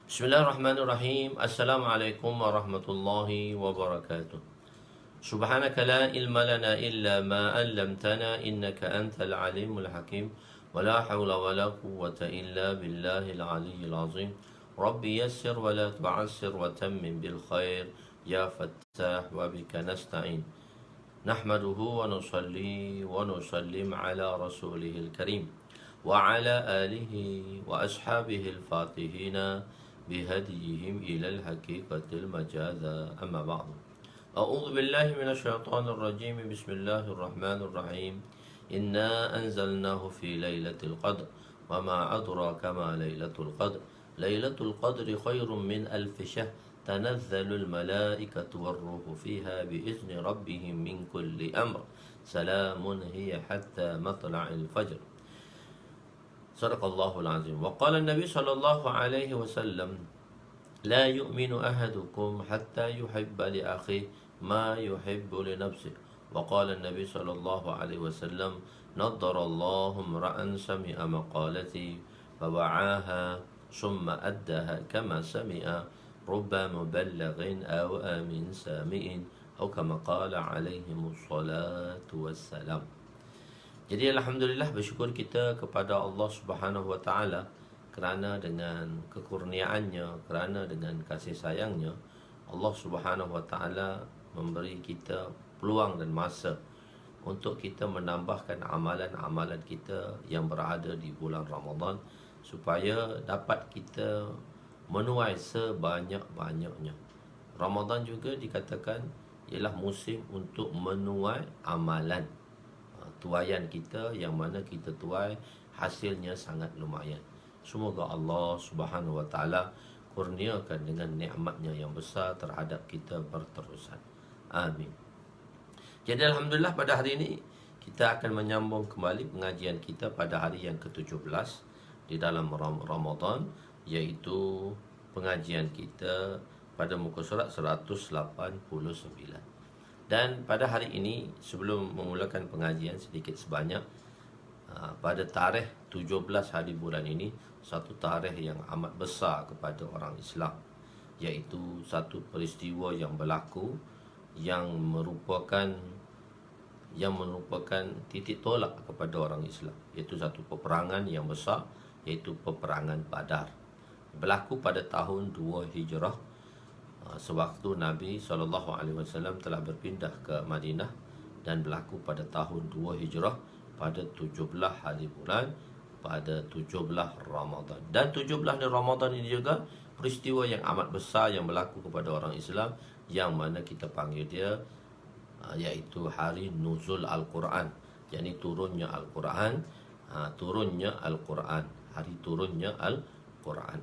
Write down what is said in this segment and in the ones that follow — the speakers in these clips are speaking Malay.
Bismillahirrahmanirrahim. Assalamualaikum warahmatullahi wabarakatuh. Subhanaka la ilma lana illa ma 'allamtana innaka antal alimul hakim. Wa la hawla wa la quwwata illa billahil aliyyil azim. Rabbi yassir wa la tu'assir wa tammim bil khair. Ya Fattah wa bika nasta'in. Nahmaduhu wa nusalli wa nusallim ala rasulihil karim wa ala alihi wa ashabihi al-fatihina بهديهم إلى الحقيقة المجاذة أما بعد أعوذ بالله من الشيطان الرجيم بسم الله الرحمن الرحيم إنا أنزلناه في ليلة القدر وما أدراك ما ليلة القدر ليلة القدر خير من ألف شهر تنزل الملائكة والروح فيها بإذن ربهم من كل أمر سلام هي حتى مطلع الفجر Sadaqallahul azim. Wa qala Nabi sallallahu alaihi wasallam, la yu'minu ahadukum hatta yuhibba li akhihi ma yuhibbu li nafsihi. Wa qala Nabi sallallahu alaihi wasallam, naddarallahu imra'an sami'a maqalati fa wa'aha summa addaha kama sami'a rubba muballighin aw amin sami'in atau kama qala alaihimus salatu wassalam. Jadi alhamdulillah, bersyukur kita kepada Allah Subhanahu wa taala kerana dengan kekurniaannya, kerana dengan kasih sayangnya, Allah Subhanahu wa taala memberi kita peluang dan masa untuk kita menambahkan amalan-amalan kita yang berada di bulan Ramadan supaya dapat kita menuai sebanyak-banyaknya. Ramadan juga dikatakan ialah musim untuk menuai amalan. Tuaian kita yang mana kita tuai hasilnya sangat lumayan. Semoga Allah Subhanahu wa taala kurniakan dengan nikmatnya yang besar terhadap kita berterusan. Amin. Jadi alhamdulillah, pada hari ini kita akan menyambung kembali pengajian kita pada hari yang ke-17 di dalam Ramadan, iaitu pengajian kita pada muka surat 189. Dan pada hari ini, sebelum memulakan pengajian sedikit sebanyak, pada tarikh 17 hari bulan ini, satu tarikh yang amat besar kepada orang Islam, iaitu satu peristiwa yang berlaku yang merupakan titik tolak kepada orang Islam, iaitu satu peperangan yang besar, iaitu peperangan Badar. Berlaku pada tahun 2 Hijrah, sewaktu Nabi SAW telah berpindah ke Madinah, dan berlaku pada tahun 2 Hijrah pada 17 hari bulan pada 17 Ramadan. Dan 17 hari Ramadan ini juga peristiwa yang amat besar yang berlaku kepada orang Islam, yang mana kita panggil dia iaitu hari nuzul Al-Quran, yakni turunnya Al-Quran, hari turunnya Al-Quran.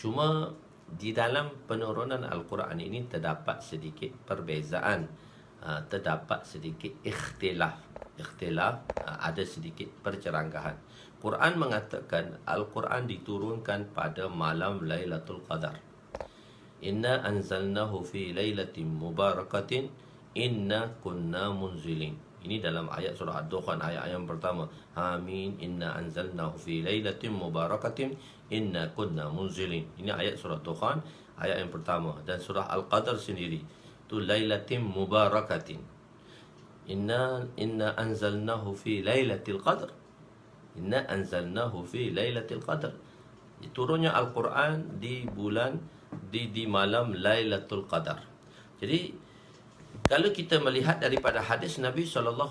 Cuma di dalam penurunan Al-Quran ini terdapat sedikit perbezaan, terdapat sedikit ikhtilaf, ada sedikit perceranggahan. Quran mengatakan Al-Quran diturunkan pada malam Lailatul Qadar. Inna anzalnahu fi lailatin mubarakatin inna kunna munzilin. Ini dalam ayat surah Ad-Dukhan, ayat yang pertama. Amin. Inna anzalnahu fi lailatin mubarakatin inna kunna munzilin. Ini ayat surah Ad-Dukhan, ayat yang pertama. Dan surah Al-Qadar sendiri, itu lailatin mubarakatin. Inna anzalnahu fi lailatul qadr. Inna anzalnahu fi lailatul qadr. Turunnya Al-Quran di malam Lailatul Qadar. Jadi kalau kita melihat daripada hadis Nabi SAW,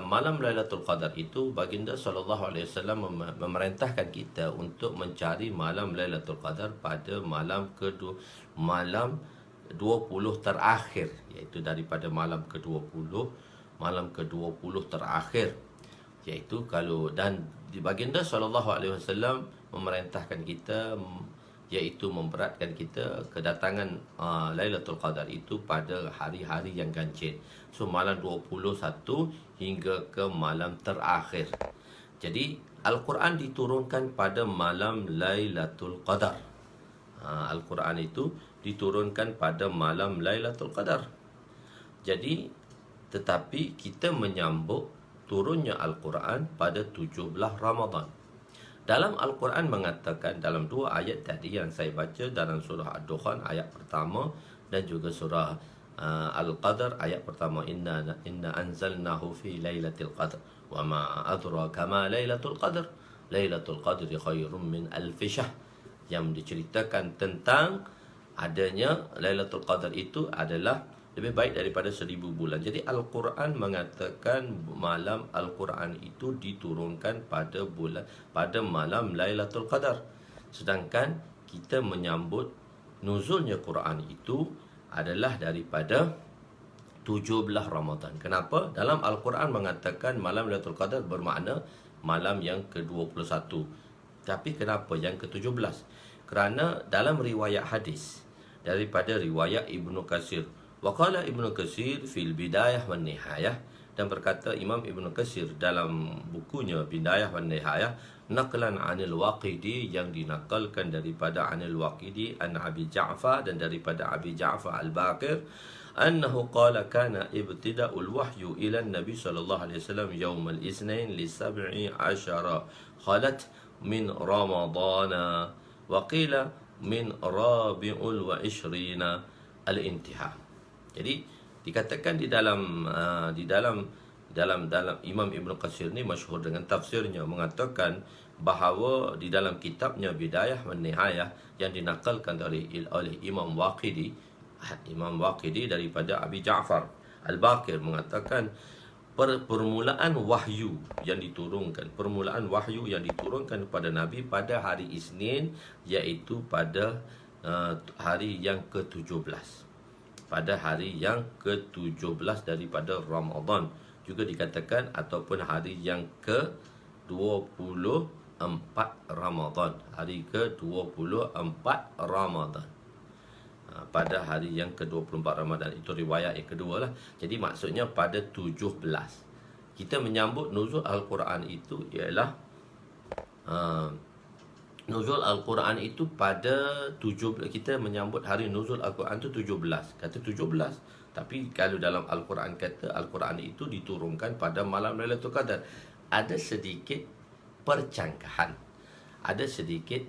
malam Lailatul Qadar itu, baginda SAW memerintahkan kita untuk mencari malam Lailatul Qadar pada malam 20 terakhir, iaitu daripada malam ke-20 terakhir, iaitu dan baginda SAW memerintahkan kita, iaitu memberatkan kita kedatangan Lailatul Qadar itu pada hari-hari yang ganjil. So malam 21 hingga ke malam terakhir. Jadi Al-Quran diturunkan pada malam Lailatul Qadar. Al-Quran itu diturunkan pada malam Lailatul Qadar. Jadi tetapi kita menyambut turunnya Al-Quran pada 17 Ramadan. Dalam Al-Quran mengatakan dalam dua ayat tadi yang saya baca dalam surah Ad-Dukhan ayat pertama dan juga surah Al-Qadr ayat pertama, inna anzalnahu fi lailatul qadr wa ma adraka ma lailatul qadr lailatul qadri khairum min alf syahr, yang diceritakan tentang adanya Lailatul Qadar itu adalah lebih baik daripada 1000 bulan. Jadi Al-Quran mengatakan malam Al-Quran itu diturunkan pada malam Lailatul Qadar. Sedangkan kita menyambut nuzulnya Quran itu adalah daripada 17 Ramadan. Kenapa? Dalam Al-Quran mengatakan malam Lailatul Qadar bermakna malam yang ke-21. Tapi kenapa yang ke-17? Kerana dalam riwayat hadis daripada riwayat Ibnu Katsir, waqala Ibnu Katsir fil Bidayah wan Nihayah, dan berkata Imam Ibnu Katsir dalam bukunya Bidayah wan Nihayah, naqlan 'anil Waqidi, yang dinakalkan daripada 'anil Waqidi an Abi Ja'far, dan daripada Abi Ja'far Al-Baqir, annahu qala kana ibtida'ul wahyu ila Nabi sallallahu alaihi wasallam yaum al-Itsnain li 17 khalat min Ramadana wa qila min Rabiul wa Ishrina al-Intiha. Jadi dikatakan di dalam Imam Ibn Katsir ni masyhur dengan tafsirnya, mengatakan bahawa di dalam kitabnya Bidayah wan Nihayah yang dinakalkan oleh Imam Waqidi daripada Abi Ja'far Al-Baqir, mengatakan permulaan wahyu yang diturunkan kepada Nabi pada hari Isnin, iaitu pada hari yang ke-17, pada hari yang ke-17 daripada Ramadan, juga dikatakan ataupun hari yang ke-24 Ramadan, hari ke-24 Ramadan, pada hari yang ke-24 Ramadan. Itu riwayat yang kedua lah. Jadi maksudnya pada 17. Kita menyambut nuzul Al-Quran itu ialah nuzul Al-Quran itu pada 17. Kita menyambut hari nuzul Al-Quran itu 17. Kata 17. Tapi kalau dalam Al-Quran kata Al-Quran itu diturunkan pada malam Lailatul Qadar, ada sedikit percanggahan, ada sedikit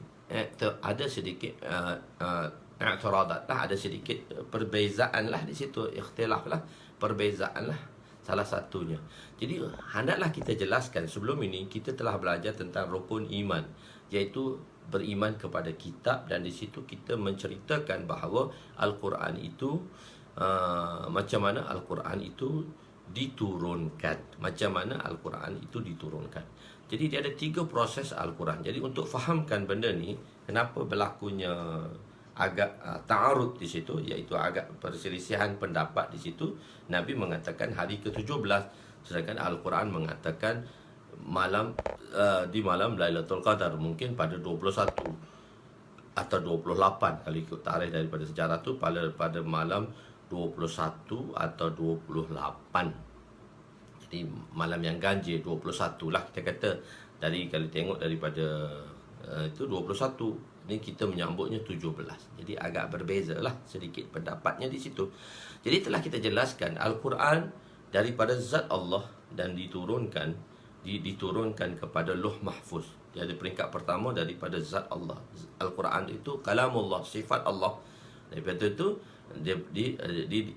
i'tiradat lah, ada sedikit perbezaan lah di situ, ikhtilaf lah, perbezaan lah salah satunya. Jadi hendaklah kita jelaskan, sebelum ini kita telah belajar tentang rukun iman, iaitu beriman kepada kitab, dan di situ kita menceritakan bahawa Al-Quran itu macam mana Al-Quran itu diturunkan, Jadi dia ada 3 proses Al-Quran. Jadi untuk fahamkan benda ni, kenapa berlakunya agak ta'arud di situ, iaitu agak perselisihan pendapat di situ. Nabi mengatakan hari ke-17, sedangkan Al-Quran mengatakan di malam Lailatul Qadar, mungkin pada 21 atau 28 kalau ikut tarikh daripada sejarah tu, pada malam 21 atau 28. Jadi malam yang ganjil 21 lah kita kata. Dari kalau tengok daripada itu 21, ni kita menyambutnya 17. Jadi agak berbeza lah sedikit pendapatnya di situ. Jadi telah kita jelaskan Al-Quran daripada zat Allah dan diturunkan kepada Lauh Mahfuz. Dia ada peringkat pertama daripada zat Allah. Al-Quran itu kalamullah, sifat Allah. Daripada itu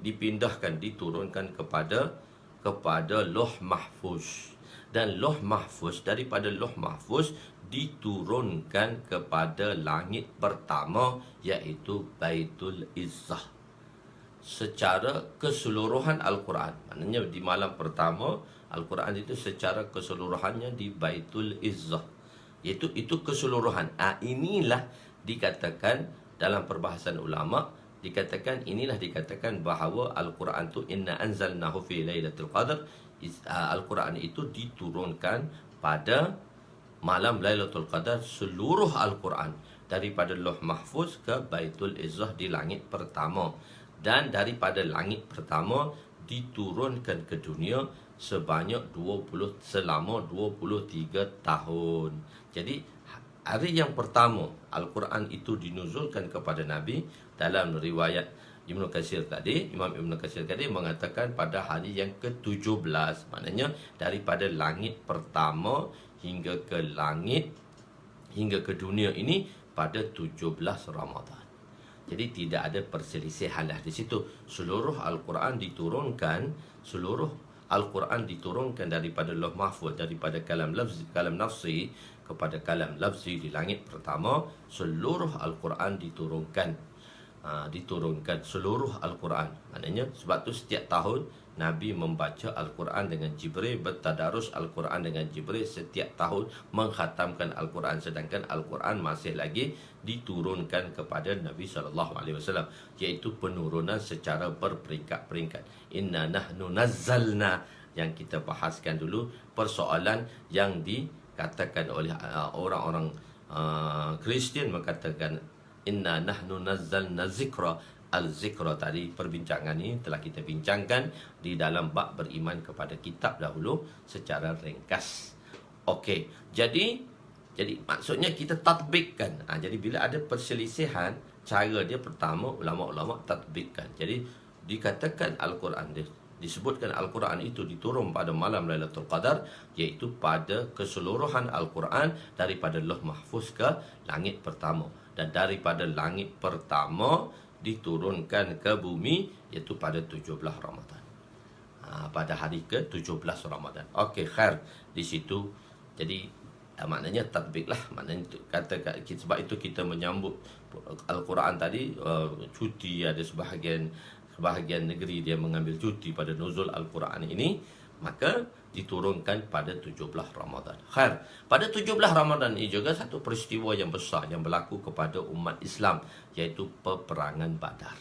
dipindahkan, diturunkan kepada Lauh Mahfuz. Dan Lauh Mahfuz, daripada Lauh Mahfuz diturunkan kepada langit pertama, iaitu Baitul Izzah. Secara keseluruhan Al-Quran, maknanya di malam pertama Al-Quran itu secara keseluruhannya di Baitul Izzah, iaitu itu keseluruhan. Inilah dikatakan dalam perbahasan ulama, dikatakan bahawa Al-Quran itu inna anzalnahu fi lailatul qadr. Al-Quran itu diturunkan pada malam Lailatul Qadar, seluruh Al-Quran daripada Lauh Mahfuz ke Baitul Izzah di langit pertama, dan daripada langit pertama diturunkan ke dunia selama 23 tahun. Jadi hari yang pertama Al-Quran itu dinuzulkan kepada Nabi, dalam riwayat Imam Ibn Katsir tadi mengatakan pada hari yang ke-17, maknanya daripada langit pertama hingga ke langit hingga ke dunia ini pada 17 Ramadan. Jadi tidak ada perselisihan lah di situ. Seluruh Al-Quran diturunkan daripada Lauh Mahfuz, daripada kalam nafsi kepada kalam lafzi di langit pertama. Seluruh Al-Quran diturunkan seluruh Al-Quran. Maknanya sebab tu setiap tahun Nabi membaca Al-Quran dengan Jibril, bertadarus Al-Quran dengan Jibril setiap tahun, mengkhatamkan Al-Quran, sedangkan Al-Quran masih lagi diturunkan kepada Nabi SAW, iaitu penurunan secara berperingkat-peringkat. Inna nahnu nazzalna, yang kita bahaskan dulu, persoalan yang dikatakan oleh orang-orang Kristian, mengatakan inna nahnu nazzalna zikra. Al-Zikra tadi, perbincangan ini telah kita bincangkan di dalam bab beriman kepada kitab dahulu secara ringkas. Okey, jadi maksudnya kita tatbikkan. Jadi bila ada perselisihan, cara dia pertama ulama-ulama tatbikkan. Jadi dikatakan Al-Quran, disebutkan Al-Quran itu diturun pada malam Lailatul Qadar, iaitu pada keseluruhan Al-Quran daripada Lauh Mahfuz ke langit pertama, dan daripada langit pertama diturunkan ke bumi iaitu pada 17 Ramadan. Pada hari ke-17 Ramadan. Okey, khair di situ. Jadi maknanya tatbiklah, maknanya sebab itu kita menyambut Al-Quran tadi. Cuti, ada sebahagian negeri dia mengambil cuti pada nuzul Al-Quran ini, maka diturunkan pada 17 Ramadan. Khair, pada 17 Ramadan ini juga satu peristiwa yang besar yang berlaku kepada umat Islam, iaitu peperangan Badar.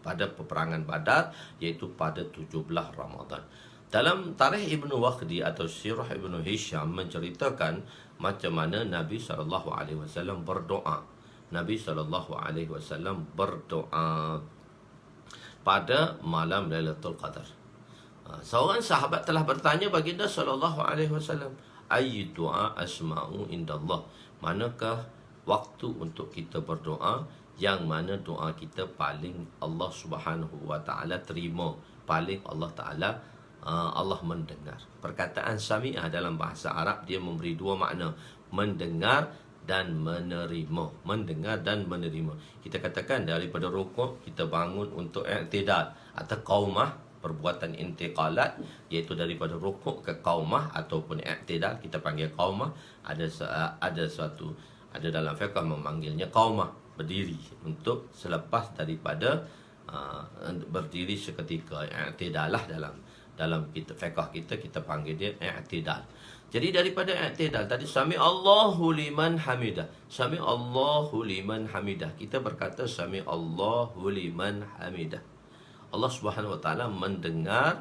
Pada peperangan Badar, iaitu pada 17 Ramadan. Dalam tarikh Ibnu Waqdi atau Sirah Ibnu Hisham menceritakan macam mana Nabi SAW berdoa. Nabi SAW berdoa pada malam Lailatul Qadar. Seorang sahabat telah bertanya baginda SAW, ayy doa asma'u indallah, manakah waktu untuk kita berdoa yang mana doa kita paling Allah Subhanahu wa taala terima, paling Allah taala Allah mendengar. Perkataan sami'ah dalam bahasa Arab dia memberi dua makna, mendengar dan menerima. Mendengar dan menerima. Kita katakan daripada rukuk kita bangun untuk i'tidal atau qaumah, perbuatan intiqalat, iaitu daripada rukuk ke qaumah ataupun i'tidal, kita panggil qaumah. Ada dalam fiqh memanggilnya qaumah, berdiri untuk selepas daripada berdiri seketika. I'tidal lah dalam fiqh kita panggil dia i'tidal. Jadi daripada i'tidal tadi, sami Allahu liman hamidah. Sami Allahu liman hamidah. Kita berkata sami Allahu liman hamidah. Allah Subhanahu wa taala mendengar.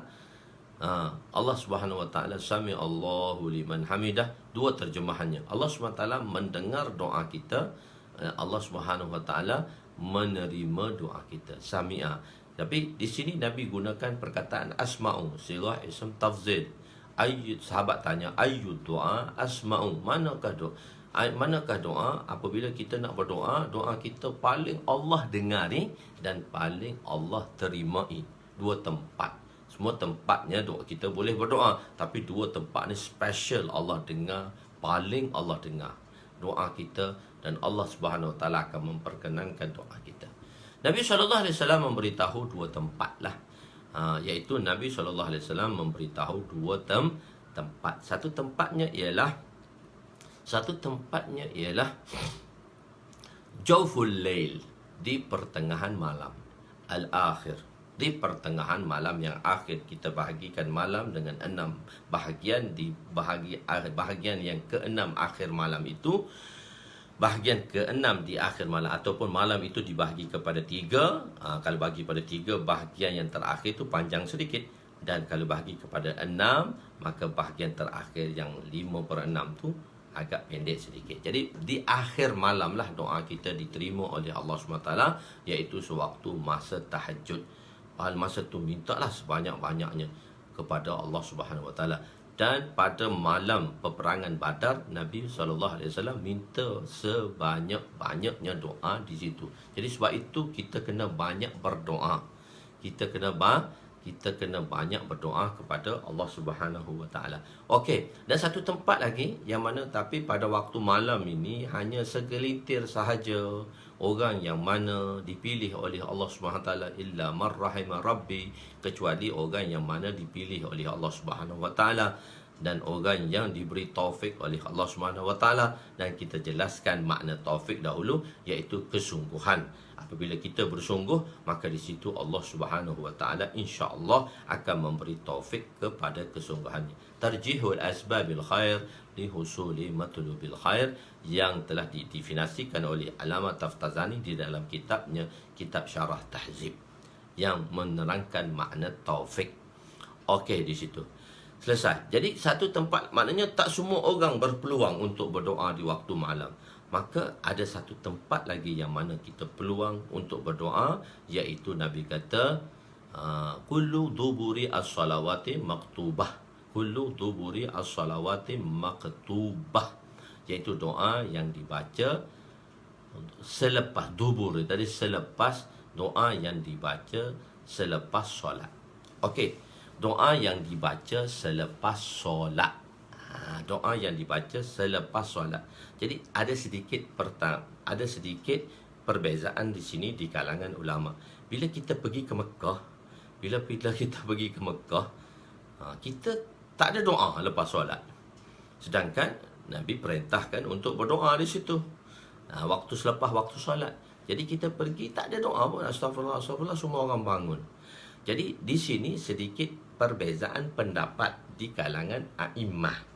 Allah Subhanahu wa taala sami Allahu liman hamidah. Dua terjemahannya. Allah Subhanahu wa taala mendengar doa kita. Allah Subhanahu wa taala menerima doa kita. Sami'a. Tapi di sini Nabi gunakan perkataan asma'u, sirah ism tafzil. Sahabat tanya, ayyu doa asma'u, manakah doa apabila kita nak berdoa, doa kita paling Allah dengari dan paling Allah terimai. Dua tempat. Semua tempatnya doa kita boleh berdoa, tapi dua tempat ni special Allah dengar, paling Allah dengar doa kita, dan Allah Subhanahu wa taala akan memperkenankan doa kita. Nabi SAW memberitahu dua tempat lah. Iaitu Nabi SAW memberitahu dua tempat. Satu tempatnya ialah Jawful Lail, di pertengahan malam. Al-akhir, di pertengahan malam yang akhir. Kita bahagikan malam dengan 6 bahagian. Di bahagian yang ke-6 akhir malam itu, bahagian ke-6 di akhir malam, ataupun malam itu dibahagi kepada 3. Kalau bagi pada 3, bahagian yang terakhir itu panjang sedikit. Dan kalau bahagi kepada 6, maka bahagian terakhir yang 5/6 tu agak pendek sedikit. Jadi di akhir malam lah doa kita diterima oleh Allah SWT, iaitu sewaktu masa tahajud. Masa tu mintalah sebanyak-banyaknya kepada Allah SWT. Dan pada malam peperangan Badar, Nabi SAW minta sebanyak-banyaknya doa di situ. Jadi sebab itu kita kena banyak berdoa. Kita kita kena banyak berdoa kepada Allah Subhanahu Wa Taala. Okey, dan satu tempat lagi yang mana tapi pada waktu malam ini hanya segelintir sahaja orang yang mana dipilih oleh Allah Subhanahu Wa Taala, illa man rahima rabbi, kecuali orang yang mana dipilih oleh Allah Subhanahu Wa Taala dan orang yang diberi taufik oleh Allah Subhanahu Wa Taala. Dan kita jelaskan makna taufik dahulu, iaitu kesungguhan. Apabila kita bersungguh, maka di situ Allah Subhanahu Wa Taala insya-Allah akan memberi taufik kepada kesungguhannya. Tarjihul asbabil khair li husuli matlubil khair, yang telah didefinisikan oleh Allamah Taftazani di dalam kitabnya Kitab Syarah Tahzib, yang menerangkan makna taufik. Okey, di situ selesai. Jadi satu tempat, maknanya tak semua orang berpeluang untuk berdoa di waktu malam. Maka ada satu tempat lagi yang mana kita peluang untuk berdoa, iaitu Nabi kata kullu duburi as-salawati maktubah, kullu duburi as-salawati maktubah, iaitu doa yang dibaca selepas dubur, tadi selepas doa yang dibaca selepas solat. Okey, doa yang dibaca selepas solat. Doa yang dibaca selepas solat. Jadi ada sedikit perbezaan di sini di kalangan ulama. Bila kita pergi ke Mekah, kita tak ada doa lepas solat. Sedangkan Nabi perintahkan untuk berdoa di situ. Waktu selepas waktu solat. Jadi kita pergi tak ada doa pun, astagfirullah, astagfirullah, semua orang bangun. Jadi di sini sedikit perbezaan pendapat di kalangan a'immah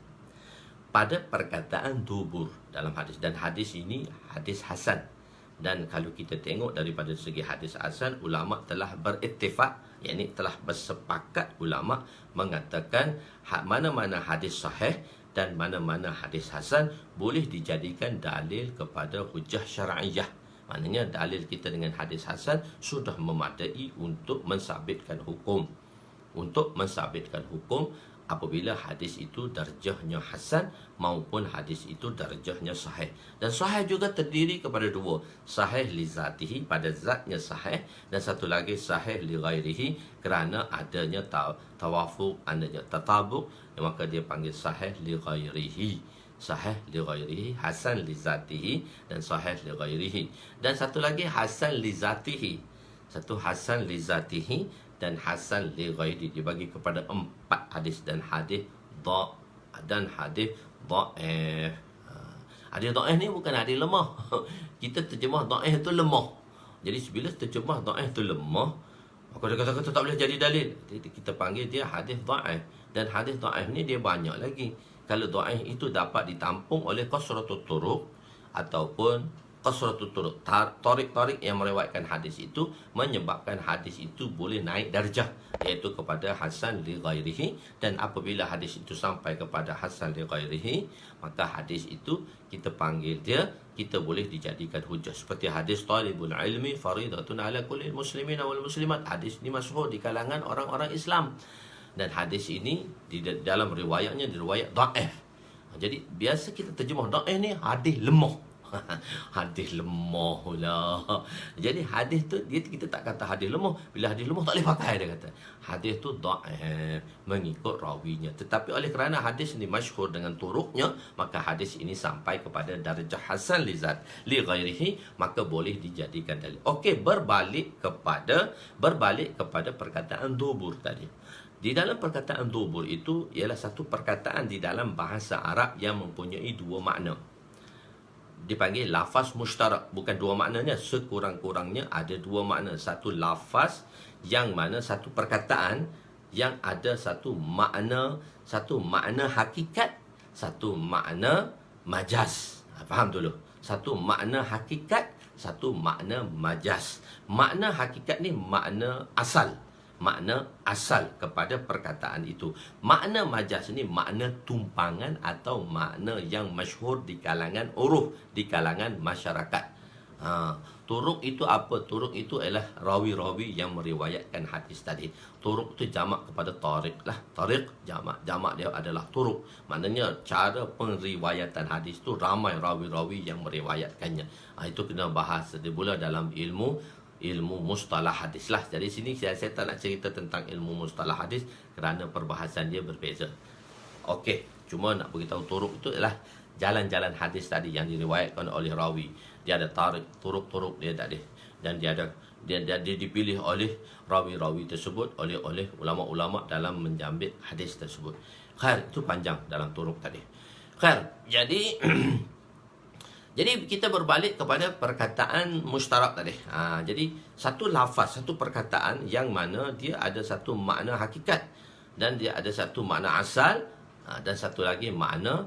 pada perkataan dubur dalam hadis. Dan hadis ini hadis hasan. Dan kalau kita tengok daripada segi hadis hasan, ulama telah berittifaq, yakni telah bersepakat ulama mengatakan mana-mana hadis sahih dan mana-mana hadis hasan boleh dijadikan dalil kepada hujjah syar'iyah. Maknanya dalil kita dengan hadis hasan sudah memadai untuk mensabitkan hukum. Apabila hadis itu darjahnya hasan maupun hadis itu darjahnya sahih. Dan sahih juga terdiri kepada dua. Sahih li zatihi, pada zatnya sahih, dan satu lagi sahih li ghairihi, kerana adanya tawafuq, adanya tatabuk, maka dia panggil sahih li ghairihi. Sahih li ghairihi, hasan li zatihi, dan sahih li ghairihi. Dan satu lagi hasan li zatihi. Satu hasan li zatihi dan hasan li ghairi, dibagi kepada 4 hadis. Dan hadis dhaif. Hadis dhaif ni bukan hadis lemah. Kita terjemah dhaif itu lemah. Jadi bila terjemah dhaif itu lemah, maka dia kata tak boleh jadi dalil. Jadi kita panggil dia hadis dhaif. Dan hadis dhaif ni dia banyak lagi. Kalau dhaif itu dapat ditampung oleh kasratut turuq ataupun kasratut turuq, tarik-tarik yang meriwayatkan hadis itu, menyebabkan hadis itu boleh naik darjah, iaitu kepada hasan li ghairihi. Dan apabila hadis itu sampai kepada hasan li ghairihi, maka hadis itu kita panggil dia, kita boleh dijadikan hujjah. Seperti hadis talibul ilmi faridatun ala kulli muslimin wal muslimat. Hadis ini masyhur di kalangan orang-orang Islam. Dan hadis ini di dalam riwayatnya diriwayat dhaif. Jadi biasa kita terjemah dhaif ni hadis lemah. Hadis lemah pula. Jadi hadis tu kita tak kata hadis lemah. Bila hadis lemah tak boleh pakai, dia kata. Hadis tu dhaif mengikut rawinya. Tetapi oleh kerana hadis ini masyhur dengan turuknya, maka hadis ini sampai kepada darjah hasan li zat li ghairihi, maka boleh dijadikan dalil. Okey, berbalik kepada perkataan dubur tadi. Di dalam perkataan dubur itu ialah satu perkataan di dalam bahasa Arab yang mempunyai dua makna. Dipanggil lafaz mushtarak. Bukan dua maknanya, sekurang-kurangnya ada dua makna. Satu lafaz yang mana satu perkataan yang ada satu makna hakikat, satu makna majaz. Faham dulu. Satu makna hakikat, satu makna majaz. Makna hakikat ni makna asal. Makna asal kepada perkataan itu. Makna majaz ni makna tumpangan atau makna yang masyhur di kalangan uruf, di kalangan masyarakat. Turuk itu apa? Turuk itu ialah rawi-rawi yang meriwayatkan hadis tadi. Turuk itu jamak kepada tariq lah. Tariq jamak dia adalah turuk. Maknanya cara penriwayatan hadis tu ramai rawi-rawi yang meriwayatkannya. Itu kena bahas. Dia pula dalam ilmu ilmu mustalah hadis lah. Jadi sini saya tak nak cerita tentang ilmu mustalah hadis kerana perbahasan dia berbeza. Okey, cuma nak beritahu turuk itu adalah jalan-jalan hadis tadi yang diriwayatkan oleh rawi. Dia ada tarik turuk-turuk dia tadi, dan dia dipilih oleh rawi-rawi tersebut oleh ulama-ulama dalam menjambil hadis tersebut. Khair, itu panjang dalam turuk tadi. Khair, jadi jadi kita berbalik kepada perkataan mustarak tadi. Jadi satu lafaz, satu perkataan yang mana dia ada satu makna hakikat dan dia ada satu makna asal, dan satu lagi makna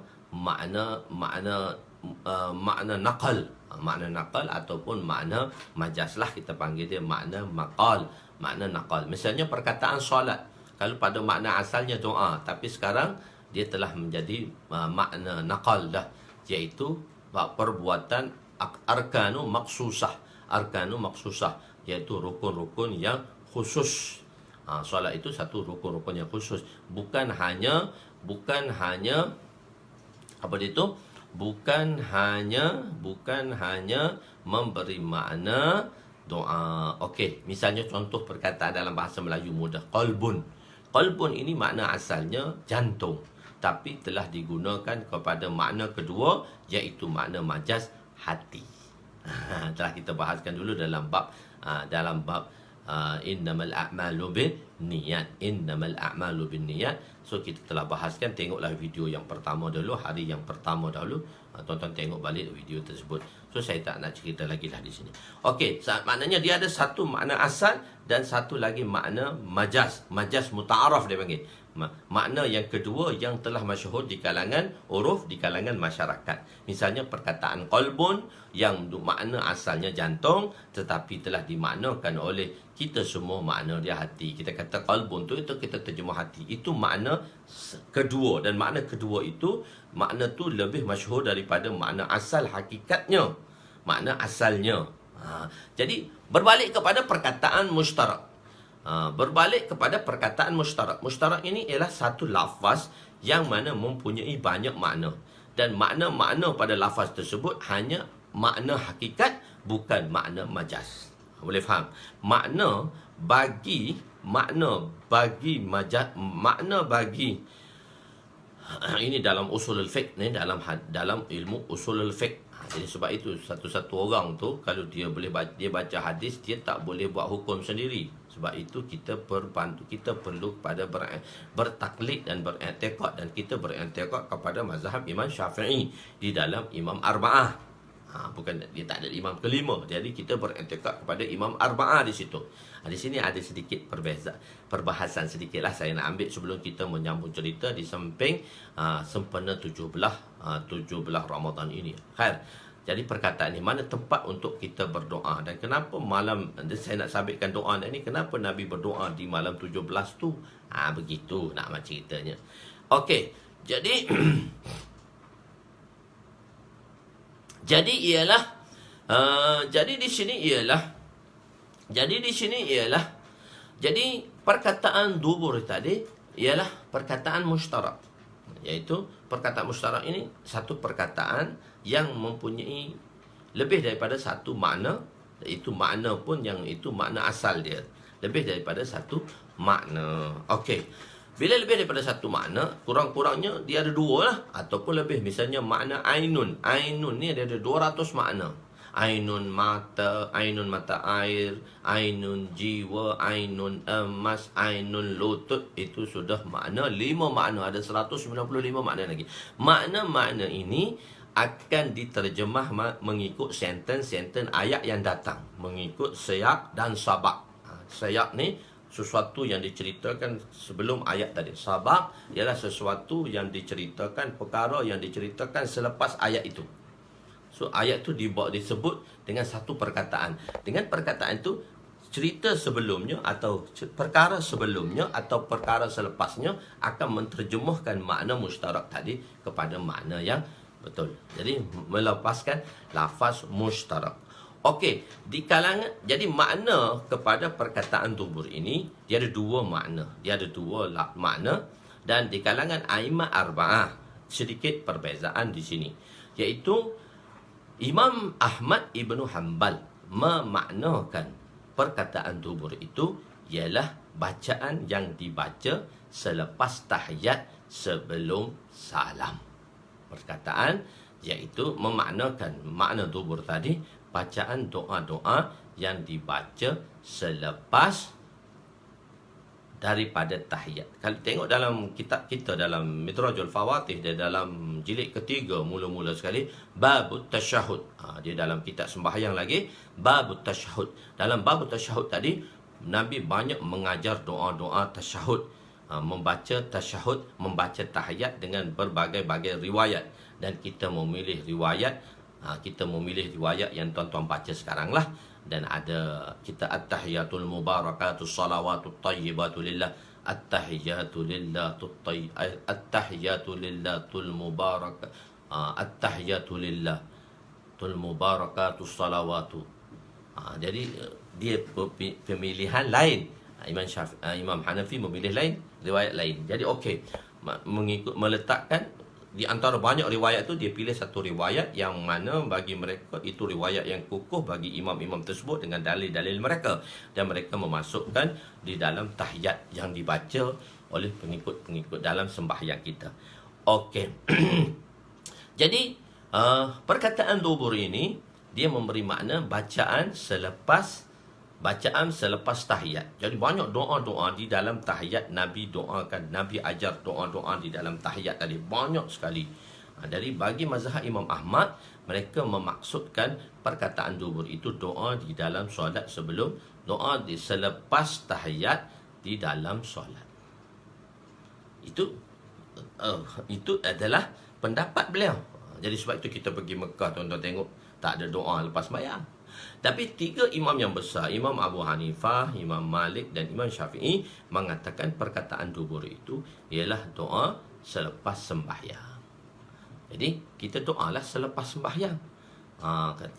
naqal. Makna naqal ataupun makna majaz lah, kita panggil dia makna maqal, makna naqal. Misalnya perkataan solat, kalau pada makna asalnya doa, tapi sekarang dia telah menjadi makna naqal dah, iaitu perbuatan arkanu maksusah, iaitu rukun-rukun yang khusus. Solat itu satu rukun-rukun yang khusus, bukan hanya apa dia itu, bukan hanya memberi makna doa. Okey, misalnya contoh perkataan dalam bahasa Melayu mudah, qalbun. Qalbun ini makna asalnya jantung, tapi telah digunakan kepada makna kedua, iaitu makna majaz hati. Telah kita bahaskan dulu dalam bab innamal a'malu binniyat. So kita telah bahaskan, tengoklah video yang pertama dulu, hari yang pertama dahulu. Tuan-tuan tengok balik video tersebut. So saya tak nak cerita lagi lah di sini. Okey, maknanya dia ada satu makna asal dan satu lagi makna majaz muta'araf dia panggil. Makna yang kedua yang telah masyhur di kalangan uruf, di kalangan masyarakat. Misalnya perkataan qalbun yang makna asalnya jantung, tetapi telah dimaknakan oleh kita semua makna dia hati. Kita kata qalbun tu, itu kita terjemah hati. Itu makna kedua, dan makna kedua itu, makna tu lebih masyhur daripada makna asal hakikatnya, makna asalnya. Jadi berbalik kepada perkataan mustarak. Mustarak ini ialah satu lafaz yang mana mempunyai banyak makna, dan makna-makna pada lafaz tersebut hanya makna hakikat, bukan makna majaz. Boleh faham? Makna bagi ini dalam usulul fiqh ni, dalam ilmu usulul fiqh. Jadi sebab itu satu-satu orang tu kalau dia baca hadis, dia tak boleh buat hukum sendiri. Sebab itu kita perlu kepada bertaklid dan beriktikad, dan kita beriktikad kepada mazhab Imam Syafi'i di dalam Imam Arba'ah. Bukan, dia tak ada imam kelima. Jadi kita beriktikad kepada Imam Arba'ah di situ. Di sini ada sedikit perbahasan sedikitlah saya nak ambil sebelum kita menyambung cerita di samping sempena 17 Ramadan ini. Khair. Jadi perkataan ini, mana tempat untuk kita berdoa, dan kenapa malam, saya nak sabitkan doa ini, kenapa Nabi berdoa di malam 17 tu? Begitu nak ceritanya. Okey. Jadi Jadi di sini ialah perkataan dubur tadi ialah perkataan mustarak, iaitu perkataan mustarak ini satu perkataan yang mempunyai lebih daripada satu makna, iaitu makna pun yang itu makna asal dia, lebih daripada satu makna. Okey. Bila lebih daripada satu makna, kurang-kurangnya dia ada dua lah, ataupun lebih. Misalnya makna ainun. Ainun ni dia ada 200 makna. Ainun mata air, ainun jiwa, ainun emas, ainun lutut. Itu sudah makna 5 makna. Ada 195 makna lagi. Makna-makna ini akan diterjemah mengikut sentence ayat yang datang, mengikut siyak dan sabak. Siyak ni sesuatu yang diceritakan sebelum ayat tadi. Sabak ialah sesuatu yang diceritakan, perkara yang diceritakan selepas ayat itu. So ayat tu disebut dengan satu perkataan. Dengan perkataan itu, cerita sebelumnya atau perkara sebelumnya atau perkara selepasnya akan menterjemahkan makna mustarak tadi kepada makna yang betul. Jadi melepaskan lafaz mustarak. Okey, jadi makna kepada perkataan dubur ini dia ada dua makna. Makna, dan di kalangan a'immah arba'ah sedikit perbezaan di sini, iaitu Imam Ahmad Ibnu Hanbal memaknakan perkataan dubur itu ialah bacaan yang dibaca selepas tahiyat sebelum salam. Perkataan iaitu memaknakan makna dubur tadi, bacaan doa-doa yang dibaca selepas daripada tahiyat. Kalau tengok dalam kitab kita dalam Midrajul Fawatih, dia dalam jilid ketiga mula-mula sekali, babut tasyahud. Dia dalam kitab sembahyang lagi, babut tasyahud. Dalam babut tasyahud tadi, Nabi banyak mengajar doa-doa tasyahud, membaca tasyahud, membaca tahiyat dengan berbagai-bagai riwayat. Dan kita memilih riwayat, yang tuan-tuan baca sekarang lah. Dan ada kita at-tahiyatul mubarakatus salawatut tayyibatu lillah, at-tahiyatu lillatul tayyib, at-tahiyatu lillatul mubarak, at-tahiyatu lillatul mubarakatus salawatu. Jadi dia pemilihan lain. Imam Hanafi memilih lain, riwayat lain. Jadi okey, mengikut meletakkan di antara banyak riwayat tu, dia pilih satu riwayat yang mana bagi mereka itu riwayat yang kukuh bagi imam-imam tersebut dengan dalil-dalil mereka, dan mereka memasukkan di dalam tahiyat yang dibaca oleh pengikut-pengikut dalam sembahyang kita. Okey. Jadi perkataan dubur ini dia memberi makna bacaan selepas tahiyat. Jadi banyak doa-doa di dalam tahiyat Nabi doakan. Nabi ajar doa-doa di dalam tahiyat tadi. Banyak sekali. Jadi bagi mazhab Imam Ahmad, mereka memaksudkan perkataan dubur itu doa di dalam solat sebelum, doa di selepas tahiyat di dalam solat. Itu adalah pendapat beliau. Jadi sebab itu kita pergi Mekah, tuan-tuan tengok tak ada doa lepas sembahyang. Tapi tiga imam yang besar, Imam Abu Hanifah, Imam Malik dan Imam Syafi'i, mengatakan perkataan dubur itu ialah doa selepas sembahyang. Jadi kita doalah selepas sembahyang.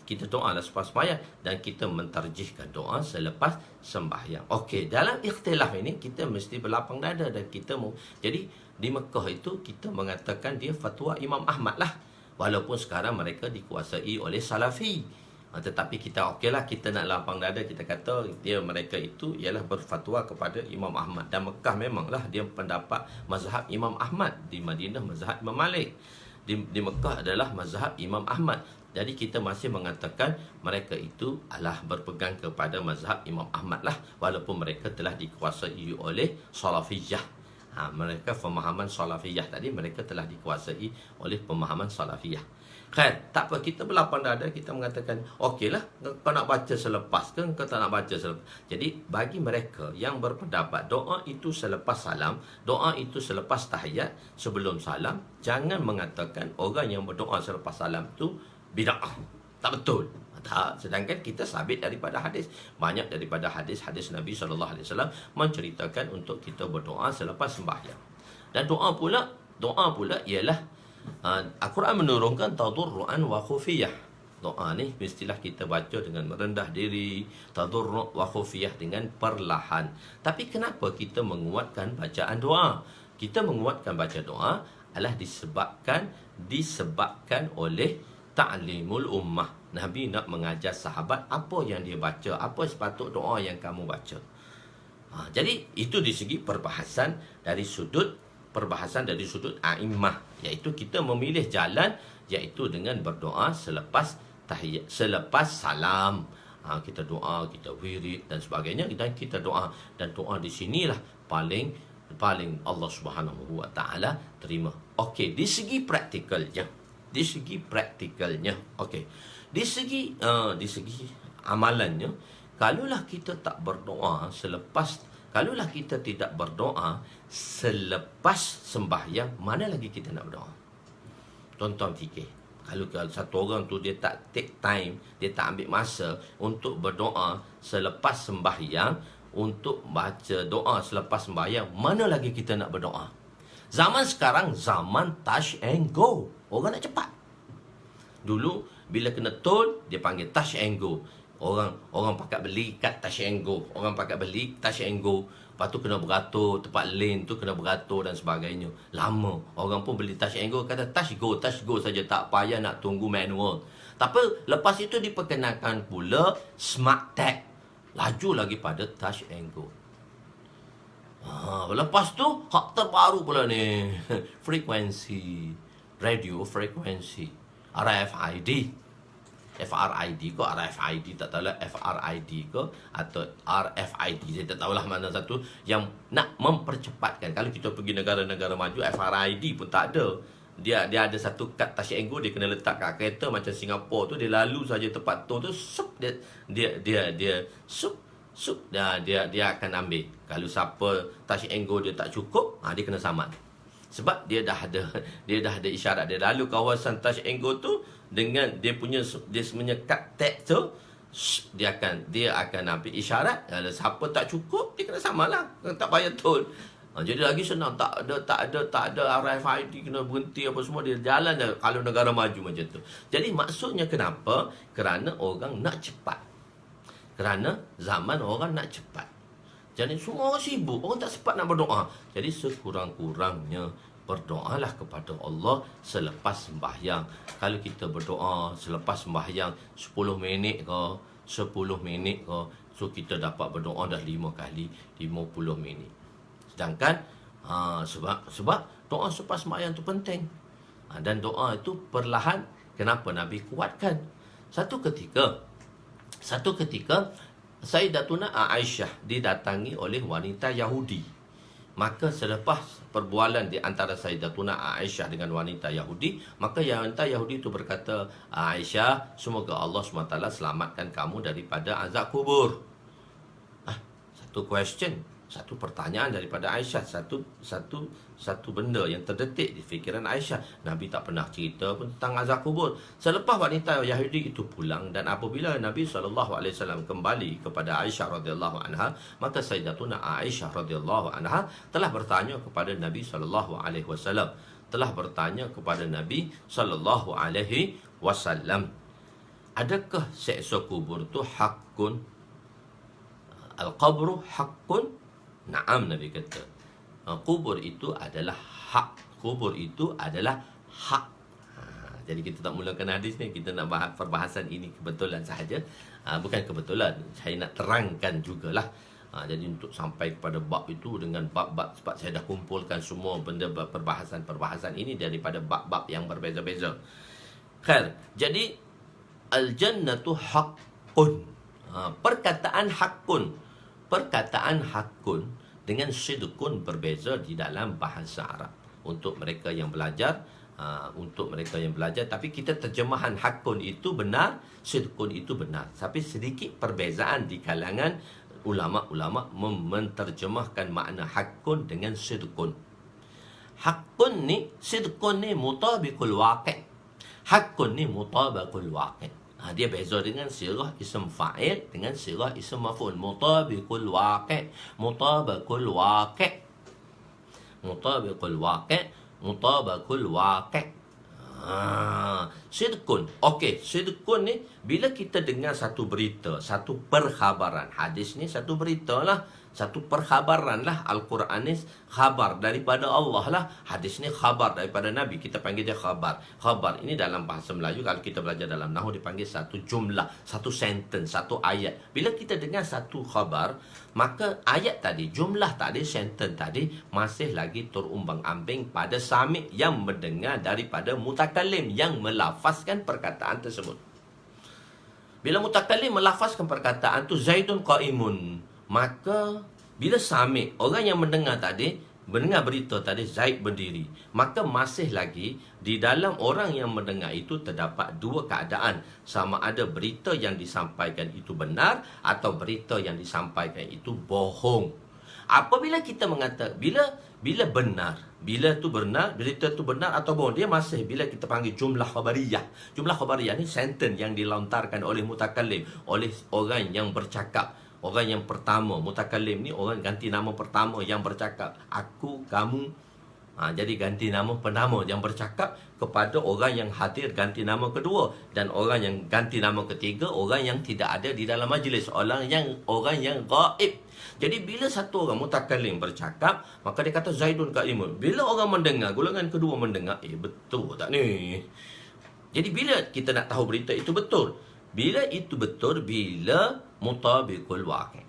Kita doalah selepas sembahyang, dan kita mentarjihkan doa selepas sembahyang. Okey, dalam ikhtilaf ini kita mesti berlapang dada, dan kita jadi di Mekah itu kita mengatakan dia fatwa Imam Ahmad lah. Walaupun sekarang mereka dikuasai oleh Salafi. Tetapi kita okeylah, kita nak lapang dada, kita kata mereka itu ialah berfatwa kepada Imam Ahmad. Dan Mekah memanglah dia pendapat mazhab Imam Ahmad. Di Madinah mazhab Imam Malik. Di Mekah adalah mazhab Imam Ahmad. Jadi kita masih mengatakan mereka itu adalah berpegang kepada mazhab Imam Ahmad lah, walaupun mereka telah dikuasai oleh Salafiyah. Mereka pemahaman Salafiyah tadi, mereka telah dikuasai oleh pemahaman Salafiyah. Khair, tak apa, kita berlapang dada, kita mengatakan okeylah, kau nak baca selepas ke kau tak nak baca selepas. Jadi bagi mereka yang berpendapat doa itu selepas salam, doa itu selepas tahiyat sebelum salam, jangan mengatakan orang yang berdoa selepas salam tu bid'ah. Tak betul. Tak, sedangkan kita sabit daripada hadis. Banyak daripada hadis-hadis Nabi SAW menceritakan untuk kita berdoa selepas sembahyang. Dan doa pula ialah Al-Quran menurunkan tadarruan wa khufiyah. Doa ni mestilah kita baca dengan merendah diri, tadarru' wa khufiyah, dengan perlahan. Tapi kenapa kita menguatkan bacaan doa? Kita menguatkan baca doa adalah disebabkan oleh ta'limul ummah. Nabi nak mengajar sahabat apa yang dia baca, apa sepatut doa yang kamu baca. Jadi itu di segi perbahasan dari sudut a'immah, iaitu kita memilih jalan, iaitu dengan berdoa selepas tahiyat, selepas salam. Kita doa, kita wirid dan sebagainya, dan kita doa, dan doa di sinilah paling Allah Subhanahu wa taala terima. Okey, di segi praktikalnya, okey, di segi amalannya, kalaulah kita tak berdoa kalaulah kita tidak berdoa selepas sembahyang, mana lagi kita nak berdoa? Tuan-tuan fikir, kalau satu orang tu dia tak take time, dia tak ambil masa untuk berdoa selepas sembahyang, untuk baca doa selepas sembahyang, mana lagi kita nak berdoa? Zaman sekarang zaman touch and go. Orang nak cepat. Dulu bila kena tol, dia panggil touch and go. Orang pakat beli kat touch and go. Lepas tu kena beratur, tempat lane tu kena beratur dan sebagainya. Lama. Orang pun beli touch and go, kata touch go saja, tak payah nak tunggu manual. Tapi lepas itu diperkenalkan pula smart tag. Laju lagi pada touch and go. Lepas tu hak terbaru pula ni. Frekuensi radio, frekuensi RFID. FRID ke RFID, tak tahulah FRID ke atau RFID, saya tak tahulah mana satu yang nak mempercepatkan. Kalau kita pergi negara-negara maju, FRID pun tak ada. Dia ada satu kad touch and go, dia kena letak kat kereta. Macam Singapura tu, dia lalu saja tempat tol tu, sup, dia sup, dia akan ambil. Kalau siapa touch and go dia tak cukup, dia kena saman. Sebab dia dah ada isyarat. Dia lalu kawasan touch and go tu dengan dia punya kad tag tu, dia akan ambil isyarat. Kalau siapa tak cukup, dia kena samanlah, tak payah tol. Jadi lagi senang, tak ada RFID kena berhenti apa semua, dia jalan dah kalau negara maju macam tu. Jadi maksudnya kenapa? Kerana orang nak cepat. Kerana zaman orang nak cepat. Jadi semua orang sibuk, orang tak sempat nak berdoa. Jadi sekurang-kurangnya berdoalah kepada Allah selepas sembahyang. Kalau kita berdoa selepas sembahyang 10 minit ke, 10 minit ke, so kita dapat berdoa dah 5 kali 50 minit. Sedangkan sebab doa selepas sembahyang tu penting. Dan doa itu perlahan. Kenapa Nabi kuatkan? Satu ketika Sayyidatuna Aisyah didatangi oleh wanita Yahudi. Maka selepas perbualan di antara Sayyidatuna Aisyah dengan wanita Yahudi, maka wanita Yahudi itu berkata, Aisyah, semoga Allah SWT selamatkan kamu daripada azab kubur. Satu question, satu pertanyaan daripada Aisyah, satu benda yang terdetik di fikiran Aisyah. Nabi tak pernah cerita pun tentang azab kubur. Selepas wanita Yahudi itu pulang, dan apabila Nabi SAW kembali kepada Aisyah radhiyallahu anha, maka Sayyidatuna Aisyah radhiyallahu anha telah bertanya kepada Nabi SAW. Adakah seksa kubur itu hakun? Al-qabru hakun? Naam, Nabi kata. Kubur itu adalah hak. Kubur itu adalah hak. Jadi kita tak mulakan hadis ni, kita nak bahas perbahasan ini kebetulan sahaja. Bukan kebetulan, saya nak terangkan jugalah. Jadi untuk sampai kepada bab itu dengan bab-bab, sebab saya dah kumpulkan semua benda perbahasan ini daripada bab-bab yang berbeza-beza. Khair. Jadi al-jannatu haqqun. Perkataan hakun dengan sidqun berbeza di dalam bahasa Arab. Untuk mereka yang belajar, tapi kita terjemahan hakun itu benar, sidqun itu benar. Tapi sedikit perbezaan di kalangan ulama-ulama menterjemahkan makna hakun dengan sidqun. Hakun ni, sidqun ni mutabiqul waqi'. Hakun ni mutabaqul waqi'. Dia beza dengan sirah ism fa'il dengan sirah ism maf'ul. Mutabiqul waqi', mutabaqul waqi', mutabaqul waqi', mutabaqul waqi'. Sidqun. Okey, sidqun ni bila kita dengar satu berita, satu perkhabaran. Hadis ni satu berita lah, satu perkhabaran lah. Al-Quran ni khabar daripada Allah lah. Hadis ni khabar daripada Nabi. Kita panggil dia khabar. Khabar ini dalam bahasa Melayu, kalau kita belajar dalam Nahwu, dipanggil satu jumlah, satu sentence, satu ayat. Bila kita dengar satu khabar, maka ayat tadi, jumlah tadi, sentence tadi masih lagi terumbang-ambing pada sami' yang mendengar daripada mutakallim yang melafazkan perkataan tersebut. Bila mutakallim melafazkan perkataan tu Zaidun qaimun, maka bila sami', orang yang mendengar berita tadi, Zaid berdiri, maka masih lagi di dalam orang yang mendengar itu terdapat dua keadaan. Sama ada berita yang disampaikan itu benar atau berita yang disampaikan itu bohong. Apabila kita mengatakan bila benar, bila tu benar, berita tu benar atau bohong, dia masih bila kita panggil jumlah khabariyah. Jumlah khabariyah ni sentence yang dilontarkan oleh mutakallim, oleh orang yang bercakap. Orang yang pertama, mutakallim ni orang ganti nama pertama yang bercakap. Aku, kamu. Jadi ganti nama pertama yang bercakap kepada orang yang hadir, ganti nama kedua. Dan orang yang ganti nama ketiga, orang yang tidak ada di dalam majlis, orang yang gaib. Jadi bila satu orang mutakallim bercakap, maka dia kata Zaidun qaimun. Bila orang mendengar, golongan kedua mendengar, betul tak ni? Jadi bila kita nak tahu berita itu betul, Bila itu betul, bila mutabiqul waqi'.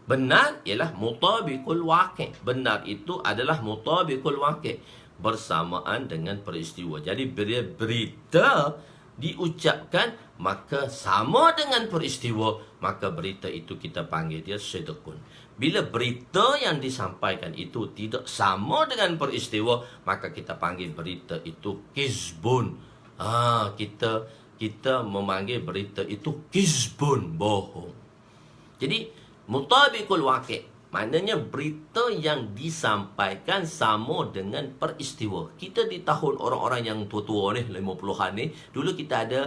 Benar ialah mutabiqul waqi'. Benar itu adalah mutabiqul waqi', bersamaan dengan peristiwa. Jadi bila berita diucapkan maka sama dengan peristiwa, maka berita itu kita panggil dia sidqun. Bila berita yang disampaikan itu tidak sama dengan peristiwa, maka kita panggil berita itu kizbun. Kita memanggil berita itu kizbun, bohong. Jadi mutabiqul waqi', maknanya berita yang disampaikan sama dengan peristiwa. Kita di tahun orang-orang yang tua-tua ni, 50-an ni, dulu kita ada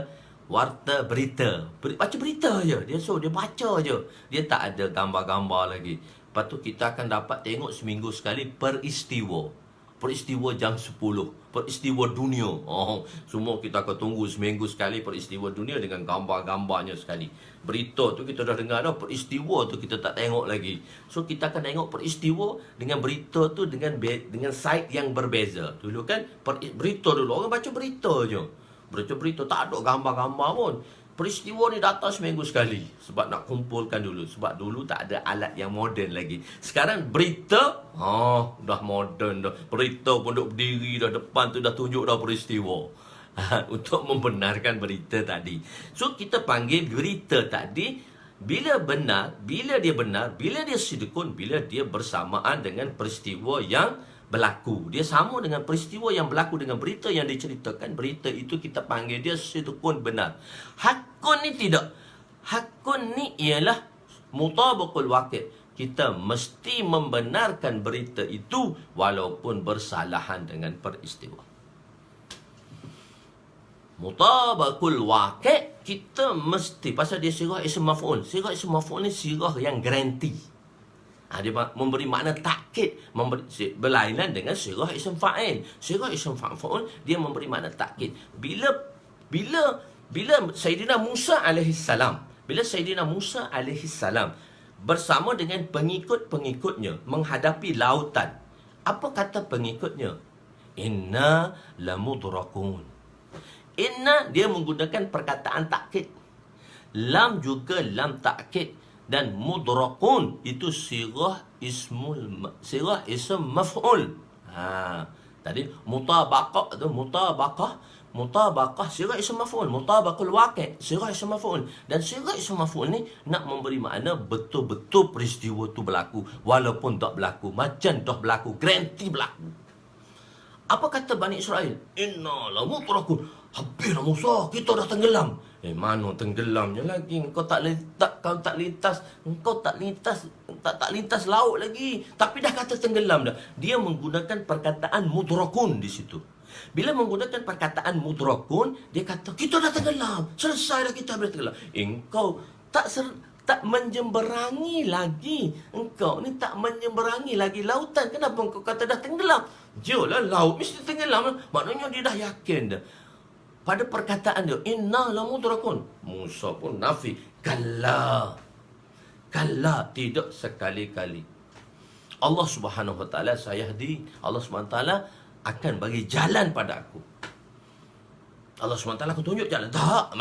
warta berita. Baca berita je. Dia baca je. Dia tak ada gambar-gambar lagi. Lepas tu kita akan dapat tengok seminggu sekali peristiwa. Peristiwa jam 10. Peristiwa dunia. Semua kita akan tunggu seminggu sekali peristiwa dunia dengan gambar-gambarnya sekali. Berita tu kita dah dengar dah. Peristiwa tu kita tak tengok lagi. So kita akan tengok peristiwa dengan berita tu dengan side yang berbeza. Dulu kan berita dulu. Orang baca berita je. Berita tak ada gambar-gambar pun. Peristiwa ni datang seminggu sekali. Sebab nak kumpulkan dulu. Sebab dulu tak ada alat yang moden lagi. Sekarang berita, dah moden dah. Berita pun duduk berdiri dah depan tu, dah tunjuk dah peristiwa. Untuk membenarkan berita tadi. So kita panggil berita tadi, bila dia sidqun, bila dia bersamaan dengan peristiwa yang berlaku. Dia sama dengan peristiwa yang berlaku dengan berita yang diceritakan. Berita itu kita panggil dia sidqun, benar. Hakun ni tidak. Hakun ni ialah mutabaqul waqi'. Kita mesti membenarkan berita itu walaupun bersalahan dengan peristiwa. Mutabaqul waqi', kita mesti, pasal dia sirah ism maf'ul. Sirah ism maf'ul ni sirah yang garanti. Dia memberi makna takkid, berlainan dengan sirah ism fa'il. Sirah ism fa'il dia memberi makna takkid. Bila Sayyidina Musa alaihissalam, bersama dengan pengikut-pengikutnya menghadapi lautan, apa kata pengikutnya? Inna lamudrakun. Inna dia menggunakan perkataan takkid. Lam juga lam takkid. Dan mudrakun itu sirah ism maf'ul. Tadi mutabaqah tu mutabaqah sirah ism maf'ul, mutabaqul waqi' sirah ism maf'ul. Dan sirah ism maf'ul ni nak memberi makna betul-betul peristiwa tu berlaku walaupun tak berlaku, macam dah berlaku, garanti berlaku. Apa kata Bani Israel? Inna lamudrakun. Habislah Musa, kita dah tenggelam. Mana tenggelamnya lagi? Engkau tak lintas laut lagi. Tapi dah kata tenggelam dah. Dia menggunakan perkataan mudrakun di situ. Bila menggunakan perkataan mudrakun, dia kata kita dah tenggelam. Selesai dah kita boleh tenggelam. Engkau tak menjemberangi lagi. Engkau ni tak menjemberangi lagi lautan. Kenapa engkau kata dah tenggelam? Jelah laut mesti tenggelam. Maknanya dia dah yakin dah. Pada perkataan dia, inna lamudrakun. Musa pun nafi. Kalla, tidak sekali-kali. Allah Subhanahu Wa Taala sayahdi. Allah Subhanahu Wa Taala akan bagi jalan pada aku. Allah SWT akan tunjuk jalan. Tak,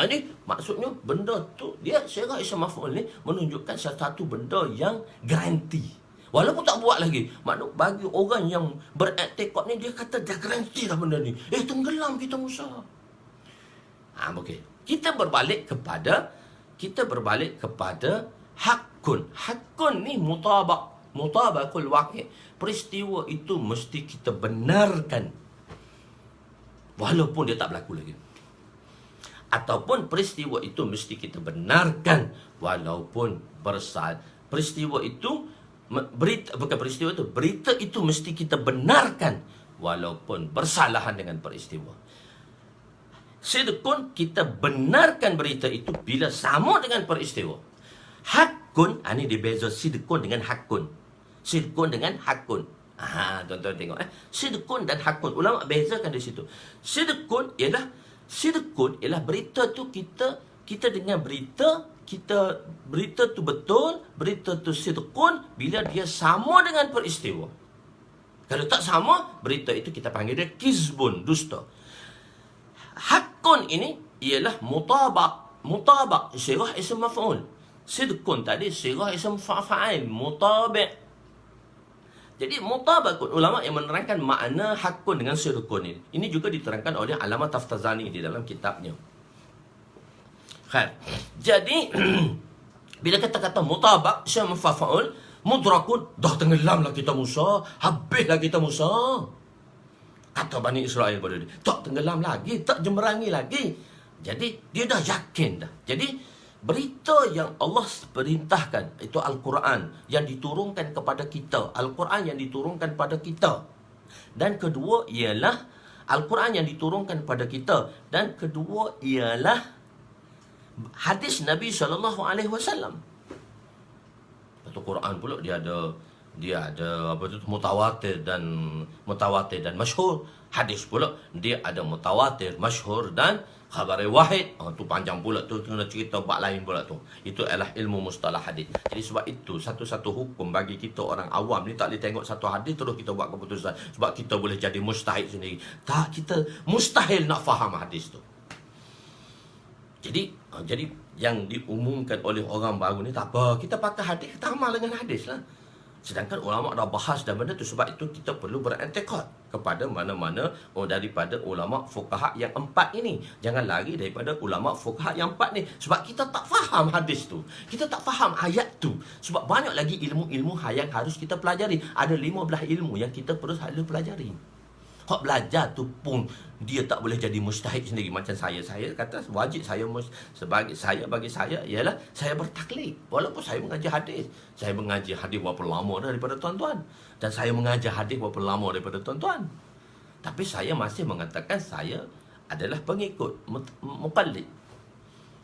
maksudnya benda tu, dia sirah ism maf'ul ni menunjukkan satu benda yang garanti. Walaupun tak buat lagi. Maknanya bagi orang yang beriktikad ni, dia kata dah garanti dah benda ni. Tenggelam kita Musa. Okey. Kita berbalik kepada hakun. Hakun ni mutabaqul waqi'. Peristiwa itu mesti kita benarkan walaupun dia tak berlaku lagi. Ataupun peristiwa itu mesti kita benarkan walaupun peristiwa itu berita itu mesti kita benarkan walaupun bersalahan dengan peristiwa. Sidqun, kita benarkan berita itu bila sama dengan peristiwa. Hakun, ini dia beza sidqun dengan hakun. Sidqun dengan hakun. Tuan-tuan tengok. Sidqun dan hakun. Ulama bezakan di situ. Sidqun ialah berita tu kita dengar berita tu betul, berita tu sidqun bila dia sama dengan peristiwa. Kalau tak sama, berita itu kita panggil dia kizbun, dusta. Hakun ini ialah mutabak, sirah ism maf'ul. Sidqun tadi sirah ism fa'il, mutabi'. Jadi mutabakun, ulama yang menerangkan makna hakun dengan sidqun ini. Ini juga diterangkan oleh Allamah Taftazani di dalam kitabnya. Khair. Jadi bila kata-kata mutabak, ism fa'il, mudrakun, dah tenggelamlah kita Musa, habislah kita Musa. Kata Bani Israel pada dia, tak tenggelam lagi, tak jemerangi lagi. Jadi dia dah yakin dah. Jadi berita yang Allah perintahkan itu Al-Quran yang diturunkan kepada kita, Al-Quran yang diturunkan pada kita. Dan kedua ialah Al-Quran yang diturunkan kepada kita, dan kedua ialah hadis Nabi SAW. Satu Quran pula dia ada apa tu, mutawatir dan masyhur. Hadis pula dia ada mutawatir, masyhur dan khabar wahid. Tu panjang pula tu, kena cerita bab lain pula tu. Itu adalah ilmu mustalah hadis. Jadi sebab itu satu-satu hukum bagi kita orang awam ni tak boleh tengok satu hadis terus kita buat keputusan sebab kita boleh jadi mustahil sendiri. Tak, kita mustahil nak faham hadis tu. Jadi yang diumumkan oleh orang baru ni tak apa, kita pakai hadis, kita amal dengan hadis lah. Sedangkan ulama dah bahas dah benda tu. Sebab itu kita perlu berantikad kepada mana-mana daripada ulama fuqaha yang 4 ini. Jangan lari daripada ulama fuqaha yang 4 ni. Sebab kita tak faham hadis tu, kita tak faham ayat tu. Sebab banyak lagi ilmu-ilmu yang harus kita pelajari. Ada 15 ilmu yang kita perlu selalu pelajari. Hak belajar tu pun dia tak boleh jadi mustahid sendiri. Macam saya kata wajib saya bagi saya ialah saya bertaklid. Walaupun saya mengajar hadis. Saya mengajar hadis berapa lama daripada tuan-tuan. Dan saya mengajar hadis berapa lama daripada tuan-tuan. Tapi saya masih mengatakan saya adalah pengikut muqallid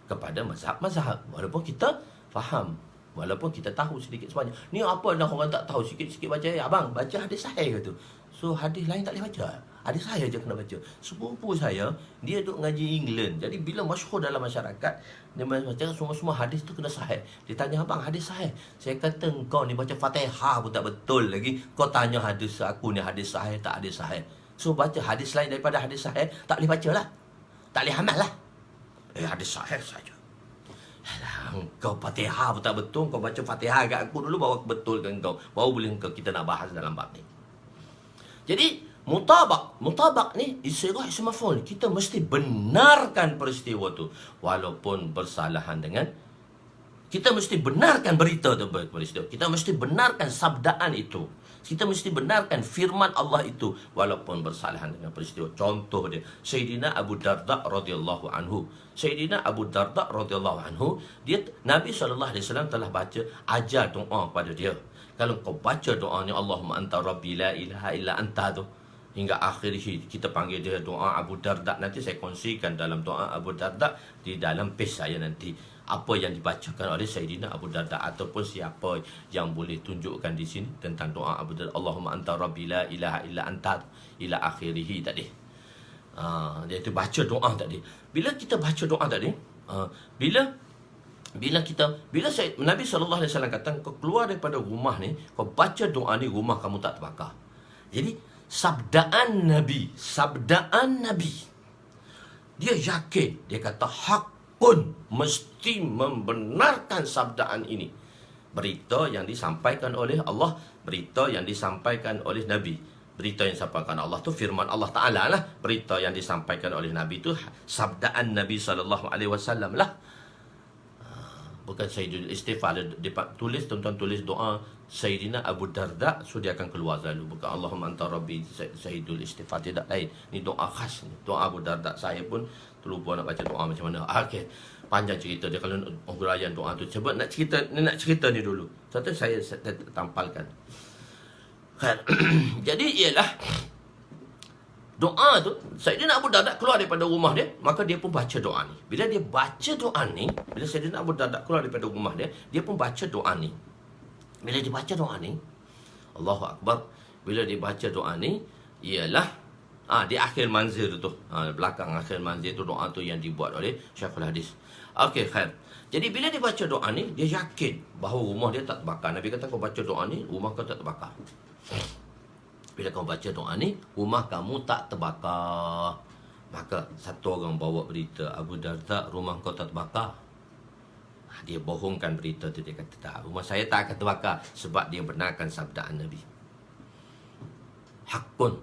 kepada mazhab-mazhab. Walaupun kita faham, walaupun kita tahu sedikit sebanyak. Ni apa dah orang tak tahu, sikit-sikit baca. Abang baca hadis sahih ke tu? So hadis lain tak boleh baca. Hadis saya je kena baca. Sepupu saya, dia duduk ngaji England. Jadi bila masyhur dalam masyarakat, dia baca semua hadis tu kena sahih. Dia tanya, abang hadis sahih? Saya kata, engkau ni baca Fatihah pun tak betul lagi. Kau tanya hadis aku ni hadis sahih tak hadis sahih. So baca hadis lain daripada hadis sahih, tak boleh baca lah. Tak boleh amal lah. Hadis sahih saja. Alah, engkau Fatihah pun tak betul. Kau baca Fatihah kat aku dulu, baru aku betulkan kau. Baru boleh kita nak bahas dalam bab ni. Jadi mutabak ni istirah ism maf'ul. Kita mesti benarkan peristiwa tu walaupun bersalahan dengan, kita mesti benarkan berita tu peristiwa. Kita mesti benarkan sabdaan itu. Kita mesti benarkan firman Allah itu walaupun bersalahan dengan peristiwa. Contoh dia Sayyidina Abu Darda radhiyallahu anhu. Sayyidina Abu Darda radhiyallahu anhu, dia Nabi SAW telah baca ajar doa pada dia. Kalau kau baca doanya Allahumma anta rabbi la ilaha illa anta tu hingga akhir kita panggil dia doa Abu Darda. Nanti saya kongsikan dalam doa Abu Darda di dalam page saya nanti apa yang dibacakan oleh Sayyidina Abu Darda ataupun siapa yang boleh tunjukkan di sini tentang doa Abu Darda. Allahumma anta rabbi la ilaha illa anta ila akhirih tadi. Dia tu baca doa tadi. Bila kita baca doa tadi, bila Nabi SAW kata, kau keluar daripada rumah ni, kau baca doa ni, rumah kamu tak terbakar. Jadi sabdaan Nabi, dia yakin, dia kata hakun, mesti membenarkan sabdaan ini. Berita yang disampaikan oleh Allah, berita yang disampaikan oleh Nabi. Berita yang disampaikan Allah tu firman Allah Ta'ala lah. Berita yang disampaikan oleh Nabi tu sabdaan Nabi SAW lah. Bukan Sayyidul Istighfar. Dia tulis, tuan-tuan tulis doa Sayyidina Abu Darda, so dia akan keluar selalu. Bukan Allahumma anta rabbi Sayyidul Istighfar, tidak lain. Ni doa khas ni. Doa Abu Darda. Saya pun terlupa nak baca doa macam mana. Okey, panjang cerita dia kalau huraian doa tu. Cuba nak cerita ni dulu. Satu saya tampalkan. Jadi ialah doa tu, Sayyidina Abu Darda keluar daripada rumah dia, maka dia pun baca doa ni. Bila dia baca doa ni, bila Sayyidina Abu Darda keluar daripada rumah dia, dia pun baca doa ni. Bila dia baca doa ni, Allahu Akbar, bila dia baca doa ni, ialah di akhir manzil tu, belakang akhir manzil tu, doa tu yang dibuat oleh Syekhul Hadis. Okey, khair. Jadi bila dia baca doa ni, dia yakin bahawa rumah dia tak terbakar. Nabi kata, kau baca doa ni, rumah kau tak terbakar. Bila kau baca doa ni, rumah kamu tak terbakar. Maka satu orang bawa berita, Abu Darda, rumah kau tak terbakar. Dia bohongkan berita tu. Dia kata, tak, rumah saya tak akan terbakar. Sebab dia benarkan sabdaan Nabi. Hakun.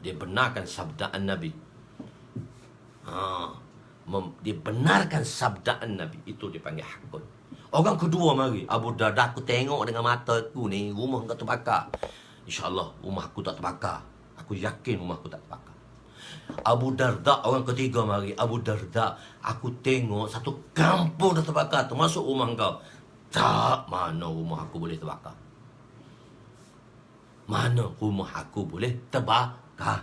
Dia benarkan sabdaan Nabi. Dia benarkan sabdaan Nabi. Itu dipanggil hakun. Orang kedua mari, Abu Darda, aku tengok dengan mata aku ni, rumah kau terbakar. InsyaAllah rumah aku tak terbakar. Aku yakin rumah aku tak terbakar. Abu Darda, orang ketiga mari, Abu Darda, aku tengok satu kampung dah terbakar, termasuk rumah kau. Tak, mana rumah aku boleh terbakar? Mana rumah aku boleh terbakar?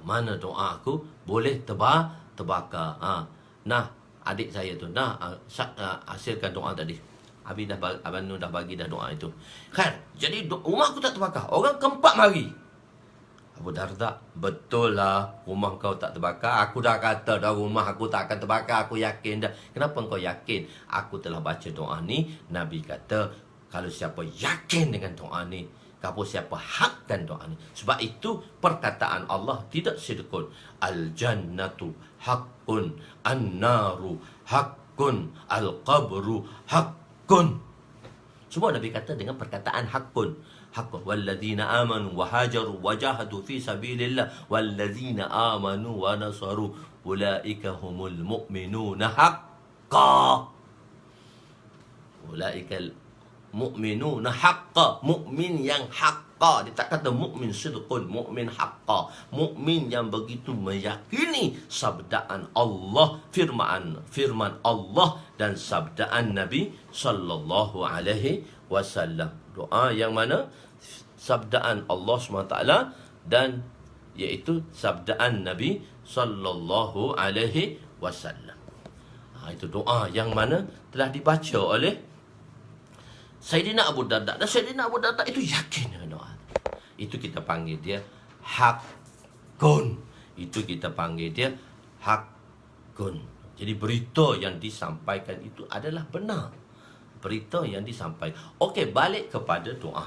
Mana doa aku boleh terbakar? Nah, adik saya tu, hasilkan doa tadi. Abi dah, Abang Nur dah bagi dah doa itu. Kan? Jadi rumah aku tak terbakar. Orang keempat mari. Abu Darda, betul lah rumah kau tak terbakar. Aku dah kata dah rumah aku tak akan terbakar. Aku yakin dah. Kenapa kau yakin? Aku telah baca doa ni. Nabi kata, kalau siapa yakin dengan doa ni, kalau siapa hakkan doa ni. Sebab itu perkataan Allah tidak sidqun. Al-jannatu haqqun, an-naru haqqun, al-qabru haqqun. Semua Nabi kata dengan perkataan haqqun. Haqqun. Walladzina amanu wa hajaru wa jahadu fi sabilillah. Walladzina amanu wa nasaru. Ulaika humul mu'minuna haqqa. Ulaika mu'minuna haqqa. Mu'min yang haqqa. Dia tak kata mu'min sidqun. Mu'min haqqa. Mu'min yang begitu meyakini sabdaan Allah, firman Allah dan sabdaan Nabi sallallahu alaihi wasallam. Doa yang mana? Sabdaan Allah SWT dan iaitu sabdaan Nabi sallallahu alaihi wasallam. Itu doa yang mana telah dibaca oleh Sayyidina Abu Darda. Dan Sayyidina Abu Darda itu yakin dengan doa. Itu kita panggil dia hakun. Itu kita panggil dia hakun. Jadi berita yang disampaikan itu adalah benar. Berita yang disampaikan. Okey, balik kepada doa.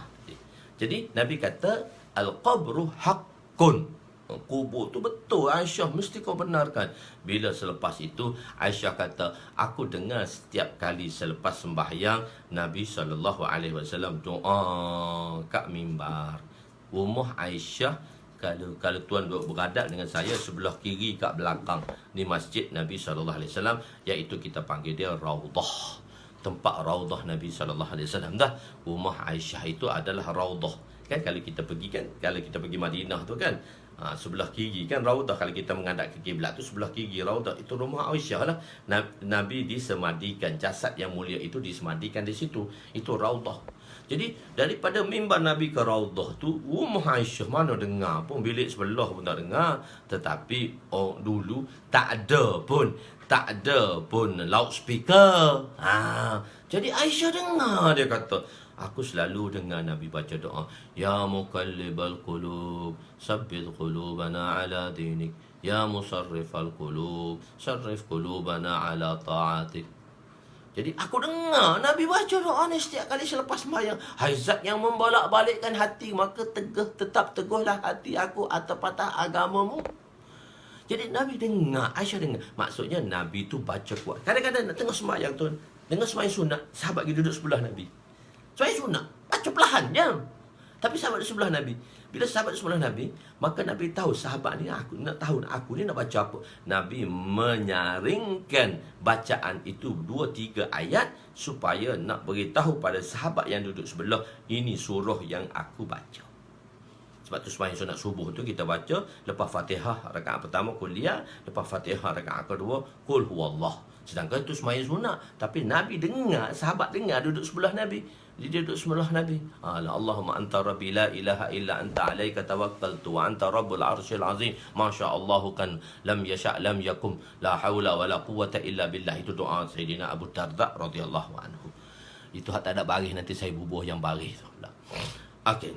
Jadi Nabi kata al-qabru haqqun. Kubur tu betul, Aisyah, mesti kau benarkan. Bila selepas itu Aisyah kata, aku dengar setiap kali selepas sembahyang Nabi SAW doa kat mimbar. Rumah Aisyah, kalau tuan berhadap dengan saya, sebelah kiri kat belakang ni masjid Nabi SAW, iaitu kita panggil dia Raudah. Tempat Raudah Nabi SAW dah. Rumah Aisyah itu adalah Raudah. Kan kalau kita pergi Madinah tu kan, sebelah kiri kan Raudah. Kalau kita menghadap ke kiblat tu, sebelah kiri Raudah itu rumah Aisyah lah. Nabi disemadikan, jasad yang mulia itu disemadikan di situ. Itu Raudah. Jadi daripada mimbar Nabi ke Raudah tu, rumah Aisyah mana dengar pun, bilik sebelah pun tak dengar. Tetapi dulu tak ada pun loudspeaker. Jadi Aisyah dengar, dia kata, aku selalu dengar Nabi baca doa, ya muqallibal qulub, sabbit qulubana ala dinik, ya musarrifal qulub, sarrif qulubana ala ta'atik. Jadi aku dengar Nabi baca doa ni setiap kali selepas sembahyang. Hai Zat yang membolak-balikkan hati, maka tetap teguhlah hati aku atas patah agamamu. Jadi Nabi dengar, Aisyah dengar. Maksudnya Nabi tu baca kuat. Kadang-kadang nak tengah sembahyang tu, dengar sembahyang sunat, sahabat pergi duduk sebelah Nabi. Sembahyang sunat, baca perlahan je. Tapi sahabat di sebelah Nabi. Bila sahabat di sebelah Nabi, maka Nabi tahu sahabat ni, aku ni nak baca apa. Nabi menyaringkan bacaan itu 2-3 ayat supaya nak beritahu pada sahabat yang duduk sebelah, ini surah yang aku baca. Sebab tu sembahyang sunat subuh tu kita baca lepas Fatihah rakaat pertama kuliah, lepas Fatihah rakaat kedua qul huwallah. Sedangkan itu sembahyang sunat, tapi Nabi dengar, sahabat dengar duduk sebelah Nabi. Dia duduk sebelah Nabi. Allahumma anta rabbi la ilaha illa anta alayka tawakkaltu wa anta rabbul arsyil azim. Masya-Allah kan lam yasha' lam yakum la haula wala quwwata illa billah. Itu doa Sayyidina Abu Darda radhiyallahu anhu. Itu hak tak ada baris, nanti saya bubuh yang baris tu. Okey.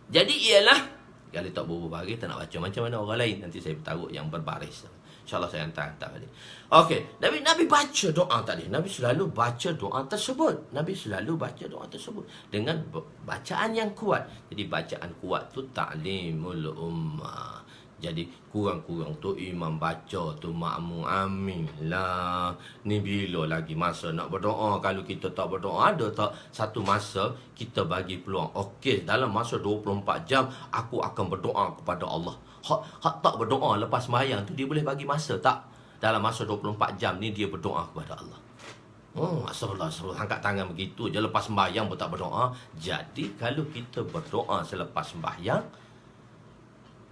Jadi ialah Kalau tak berbaris, tak nak baca macam mana orang lain. Nanti saya taruh yang berbaris. InsyaAllah saya hantar balik. Okey, Nabi baca doa tadi. Nabi selalu baca doa tersebut. Nabi selalu baca doa tersebut dengan bacaan yang kuat. Jadi bacaan kuat tu ta'limul ummah. Jadi kurang-kurang tu imam baca tu makmum amin lah. Ni bila lagi masa nak berdoa? Kalau kita tak berdoa, ada tak satu masa kita bagi peluang? Okey, dalam masa 24 jam aku akan berdoa kepada Allah. Hak tak berdoa lepas sembahyang tu dia boleh bagi masa tak? Dalam masa 24 jam ni dia berdoa kepada Allah. Astagfirullah, angkat tangan begitu je lepas sembahyang pun tak berdoa. Jadi kalau kita berdoa selepas sembahyang,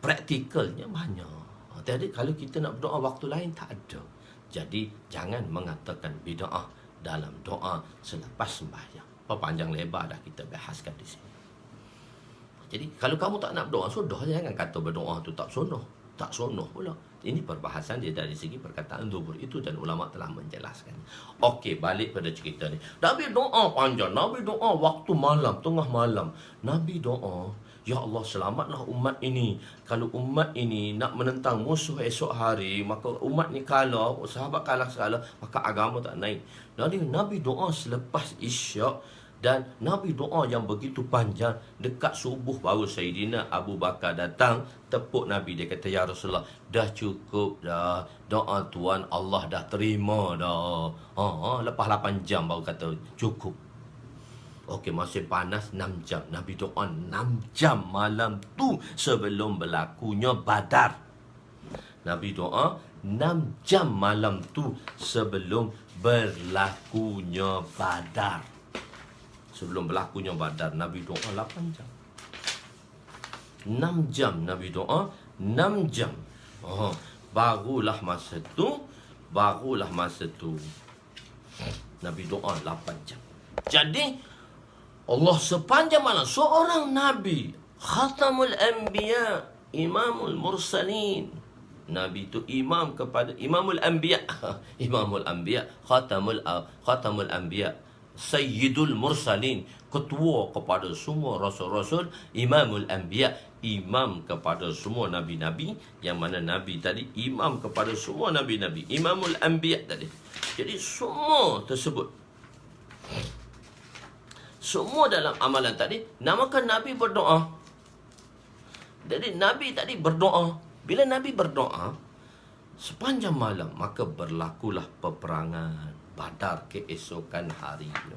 praktikalnya banyak. Jadi kalau kita nak berdoa waktu lain tak ada. Jadi jangan mengatakan bid'ah dalam doa selepas sembahyang. Panjang lebar dah kita bahaskan di sini. Jadi kalau kamu tak nak berdoa sudah, jangan kata berdoa tu tak sunnah. Tak sunnah pula. Ini perbahasan dia dari segi perkataan zuhur itu dan ulama telah menjelaskan. Okey, balik pada cerita ni. Nabi doa panjang, Nabi doa waktu malam, tengah malam. Nabi doa, ya Allah, selamatlah umat ini. Kalau umat ini nak menentang musuh esok hari, maka umat ni kalah, sahabat kalah segala, maka agama tak naik. Jadi Nabi doa selepas Isyak. Dan Nabi doa yang begitu panjang. Dekat subuh baru Sayyidina Abu Bakar datang, tepuk Nabi. Dia kata, ya Rasulullah, dah cukup dah. Doa Tuhan Allah dah terima dah. Lepas 8 jam baru kata cukup. Okey, masih panas 6 jam. Nabi doa 6 jam malam tu sebelum berlakunya Badar. Nabi doa 6 jam malam tu sebelum berlakunya Badar. Sebelum berlakunya Badar, Nabi doa 8 jam. 6 jam Nabi doa, 6 jam. Barulah masa tu Nabi doa 8 jam. Jadi Allah sepanjang malam, seorang Nabi, Khatamul Anbiya, Imamul Mursalin. Nabi itu imam kepada Imamul Anbiya. Imamul Anbiya, Khatamul Anbiya, Sayyidul Mursalin, ketua kepada semua rasul-rasul, Imamul Anbiya, imam kepada semua nabi-nabi. Yang mana nabi tadi imam kepada semua nabi-nabi, Imamul Anbiya tadi. Jadi semua tersebut, semua dalam amalan tadi namakan Nabi berdoa. Jadi Nabi tadi berdoa. Bila Nabi berdoa sepanjang malam, maka berlakulah peperangan Badar keesokan harinya.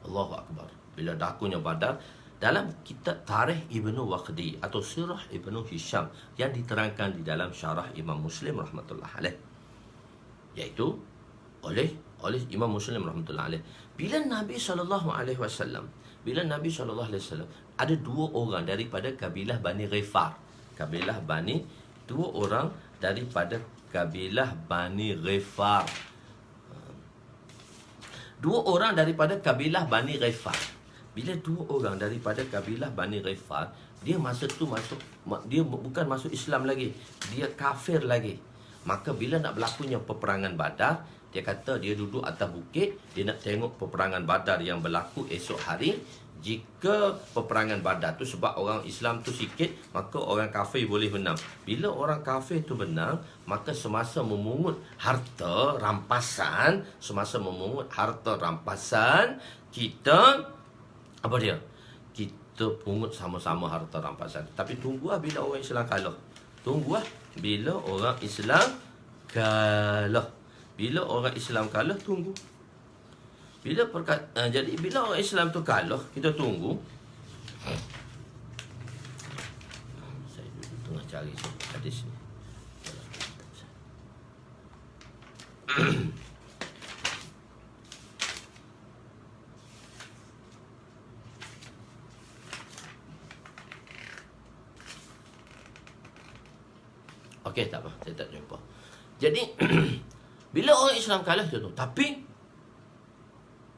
Allahu Akbar. Bila dakunya Badar, dalam kitab Tarikh Ibnu Waqdi atau Sirah Ibnu Hisham yang diterangkan di dalam syarah Imam Muslim rahmatullah alaih, iaitu oleh Imam Muslim rahmatullah alaih, bila Nabi SAW ada 2 orang daripada kabilah Bani Ghifar. Dua orang daripada kabilah Bani Ghifar. 2 orang daripada kabilah Bani Ghifar. Bila 2 orang daripada kabilah Bani Ghifar, dia masa tu dia bukan masuk Islam lagi, dia kafir lagi. Maka bila nak berlakunya peperangan Badar, dia kata dia duduk atas bukit, dia nak tengok peperangan Badar yang berlaku esok hari. Jika peperangan Badar tu sebab orang Islam tu sikit, maka orang kafir boleh menang. Bila orang kafir tu menang, maka semasa memungut harta rampasan, kita kita pungut sama-sama harta rampasan. Tapi tunggulah bila orang Islam kalah. Bila orang Islam kalah, tunggu. Jadi bila orang Islam tu kalah, kita tunggu. Saya tengah cari hadis ni. Okey, tak apa, saya tak jumpa. Jadi bila orang Islam kalah tu, tapi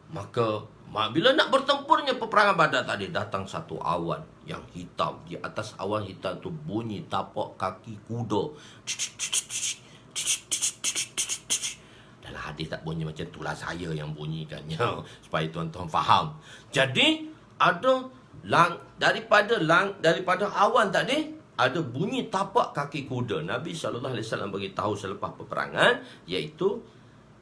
maka bila nak bertempurnya peperangan Badar tadi, datang satu awan yang hitam. Di atas awan hitam tu bunyi tapak kaki kuda. Dalam hadis tak bunyi macam itulah, saya yang bunyikannya supaya tuan-tuan faham. Jadi ada daripada awan tadi ada bunyi tapak kaki kuda. Nabi SAW beritahu selepas peperangan, iaitu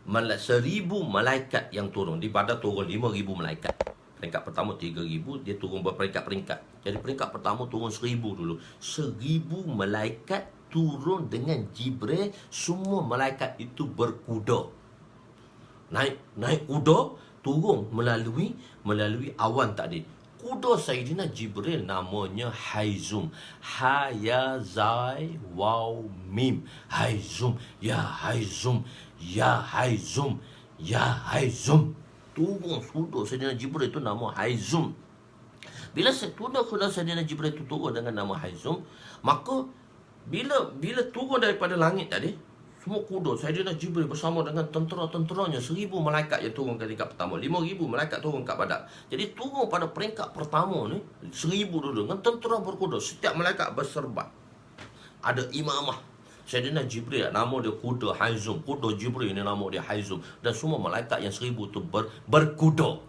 1,000 malaikat yang turun. Di Badar turun 5,000 malaikat. Peringkat pertama 3,000, dia turun berperingkat-peringkat. Jadi peringkat pertama turun 1,000 dulu. 1,000 malaikat turun dengan Jibril. Semua malaikat itu berkuda. Naik kuda, turun melalui awan tadi. Kuda Sayyidina Jibril namanya Haizum. Ha ya zai waw mim. Haizum, ya Haizum, ya Haizum, ya Haizum. Turun kuda Sayyidina Jibril itu nama Haizum. Bila kuda Sayyidina Jibril itu turun dengan nama Haizum, maka bila turun daripada langit tadi, semua kuda Sayyidina Jibril bersama dengan tentera-tenteranya, 1,000 malaikat yang turun ke peringkat pertama, 5,000 malaikat turun kat Badar. Jadi turun pada peringkat pertama ni 1,000 dulu dengan tentera berkuda. Setiap malaikat berserban. Ada imamah Sayyidina Jibril, nama dia kuda Haizum. Kuda Jibril ni nama dia Haizum. Dan semua malaikat yang 1,000 tu berkuda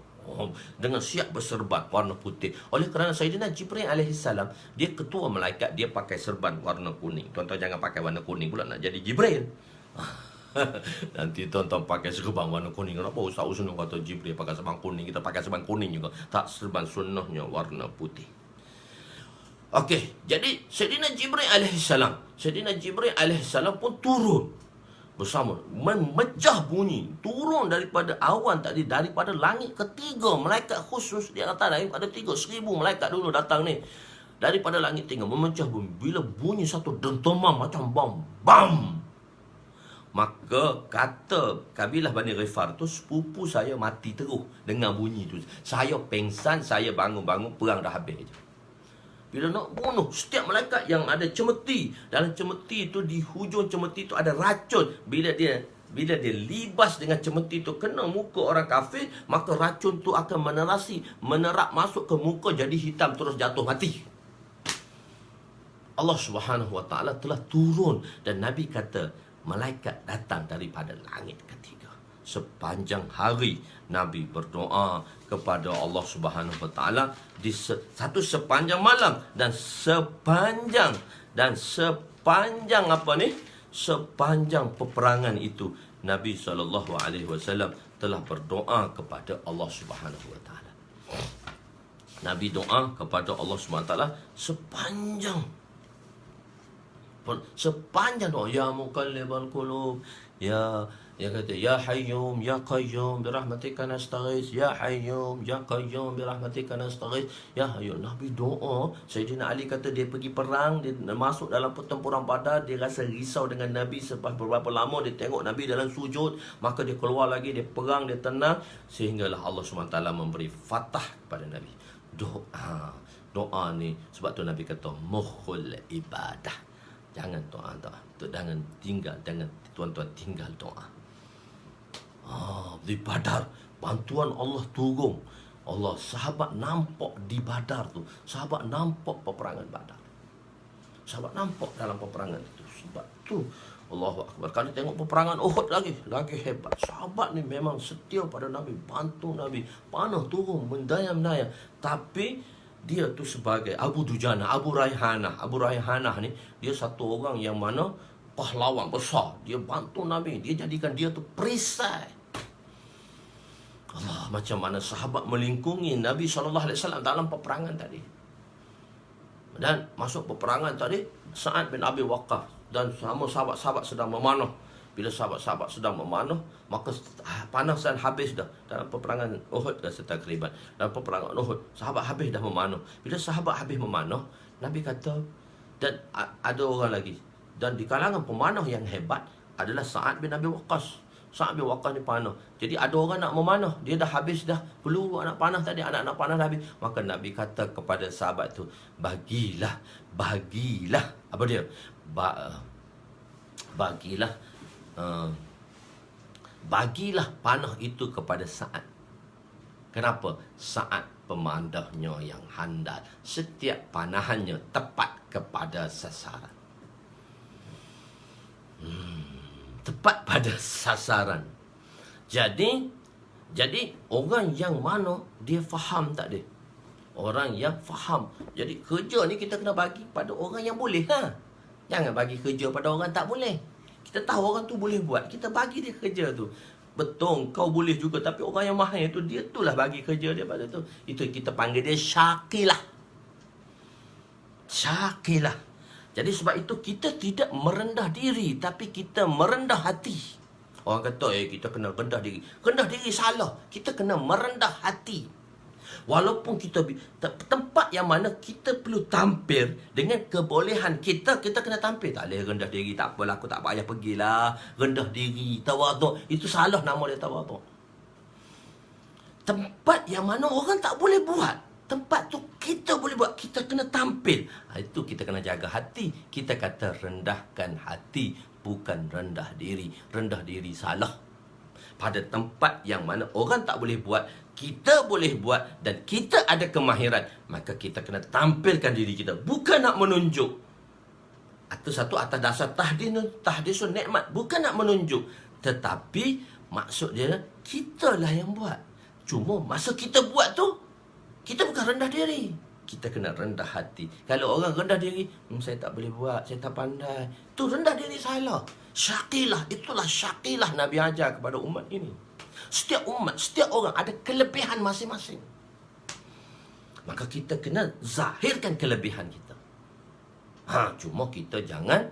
dengan siap berserban warna putih. Oleh kerana Sayyidina Jibril alaihissalam, dia ketua malaikat, dia pakai serban warna kuning. Tuan-tuan jangan pakai warna kuning pula nak jadi Jibril. Nanti tuan-tuan pakai serban warna kuning. Kenapa Ustaz Usnul kata Jibril pakai serban kuning, kita pakai serban kuning juga? Tak, serban sunnahnya warna putih. Okey, jadi Sayyidina Jibril alaihissalam pun turun bersama, memecah bunyi, turun daripada awan tadi, daripada langit ketiga. Malaikat khusus di atas lain ada 1,000 malaikat dulu datang ni daripada langit tinggal, memecah bunyi. Bila bunyi satu dentuman macam bom, bam, maka kata kabilah Bani Ghifar tu, sepupu saya mati terus dengan bunyi tu. Saya pengsan, saya bangun-bangun, perang dah habis je. Bila nak bunuh setiap malaikat yang ada cemeti, dalam cemeti itu, di hujung cemeti itu ada racun. Bila dia libas dengan cemeti itu kena muka orang kafir, maka racun tu akan menerap masuk ke muka, jadi hitam, terus jatuh mati. Allah Subhanahu Wa Taala telah turun, dan Nabi kata malaikat datang daripada langit ketiga. Sepanjang hari Nabi berdoa kepada Allah Subhanahu Wa Taala di sepanjang malam, dan sepanjang apa ni? Sepanjang peperangan itu Nabi SAW telah berdoa kepada Allah Subhanahu Wa Taala. Nabi doa kepada Allah Subhanahu Wa Taala sepanjang doa, ya muqallibal qulub, ya kata ya hayyum ya qayyum birahmatika nastaghits, ya hayyum ya qayyum birahmatika nastaghits, ya hayyum. Nabi doa. Sayyidina Ali kata dia pergi perang, dia masuk dalam pertempuran Badar, dia rasa risau dengan Nabi. Selepas beberapa lama dia tengok Nabi dalam sujud, maka dia keluar lagi, dia perang, dia tenang, sehinggalah Allah SWT memberi fatah kepada Nabi. Doa ni, sebab tu Nabi kata mukhul ibadah. Jangan doa. Jangan tuan-tuan tinggal doa. Di Badar, bantuan Allah turun. Sahabat nampak di Badar tu. Sahabat nampak peperangan Badar. Sahabat nampak dalam peperangan itu. Sebab tu Allahu Akbar. Kalau tengok peperangan Uhud lagi hebat. Sahabat ni memang setia pada Nabi, bantu Nabi. Panah turun, mendayang-dayang. Tapi dia tu sebagai Abu Dujana, Abu Raihanah ni, dia satu orang yang mana pahlawan besar. Dia bantu Nabi, dia jadikan dia tu perisai. Allah, macam mana sahabat melingkungi Nabi SAW dalam peperangan tadi. Dan masuk peperangan tadi, Sa'ad bin Abi Waqqas dan sama sahabat-sahabat sedang memanah. Bila sahabat-sahabat sedang memanah, maka panas dan habis dah. Dalam peperangan Uhud rasa takriban. Dalam peperangan Uhud, sahabat habis dah memanah. Bila sahabat habis memanah, Nabi kata, dan ada orang lagi. Dan di kalangan pemanah yang hebat adalah Sa'ad bin Abi Waqqas. Sa'ad bin Waqqas ni panah. Jadi ada orang nak memanah, dia dah habis dah peluru anak panah tadi, anak panah dah habis. Maka Nabi kata kepada sahabat tu, bagilah. Apa dia? Bagilah panah itu kepada Sa'ad. Kenapa? Sa'ad pemandahnya yang handal. Setiap panahannya tepat kepada sasaran. Tepat pada sasaran. Jadi orang yang mana dia faham tak dia? Orang yang faham. Jadi kerja ni kita kena bagi pada orang yang boleh. Jangan bagi kerja pada orang tak boleh. Kita tahu orang tu boleh buat, kita bagi dia kerja tu. Betul, kau boleh juga, tapi orang yang mahir tu, dia itulah bagi kerja dia pada tu. Itu kita panggil dia syakilah. Syakilah. Jadi sebab itu kita tidak merendah diri, tapi kita merendah hati. Orang kata, kita kena rendah diri. Rendah diri salah. Kita kena merendah hati. Walaupun kita tempat yang mana kita perlu tampil dengan kebolehan kita, kita kena tampil. Tak boleh rendah diri, tak apalah, aku tak payah pergilah. Rendah diri, tawaduk. Itu salah nama dia tawaduk. Tempat yang mana orang tak boleh buat, tempat tu kita boleh buat, kita kena tampil. Itu kita kena jaga hati. Kita kata rendahkan hati, bukan rendah diri. Rendah diri salah. Pada tempat yang mana orang tak boleh buat, kita boleh buat dan kita ada kemahiran, maka kita kena tampilkan diri kita, bukan nak menunjuk. Atau satu atas dasar tahdisun nikmat, bukan nak menunjuk, tetapi maksud dia kita lah yang buat. Cuma masa kita buat tu, kita bukan rendah diri, kita kena rendah hati. Kalau orang rendah diri, saya tak boleh buat, saya tak pandai, tu rendah diri salah. Syakilah, itulah syakilah Nabi ajar kepada umat ini. Setiap umat, setiap orang ada kelebihan masing-masing. Maka kita kena zahirkan kelebihan kita. Cuma kita jangan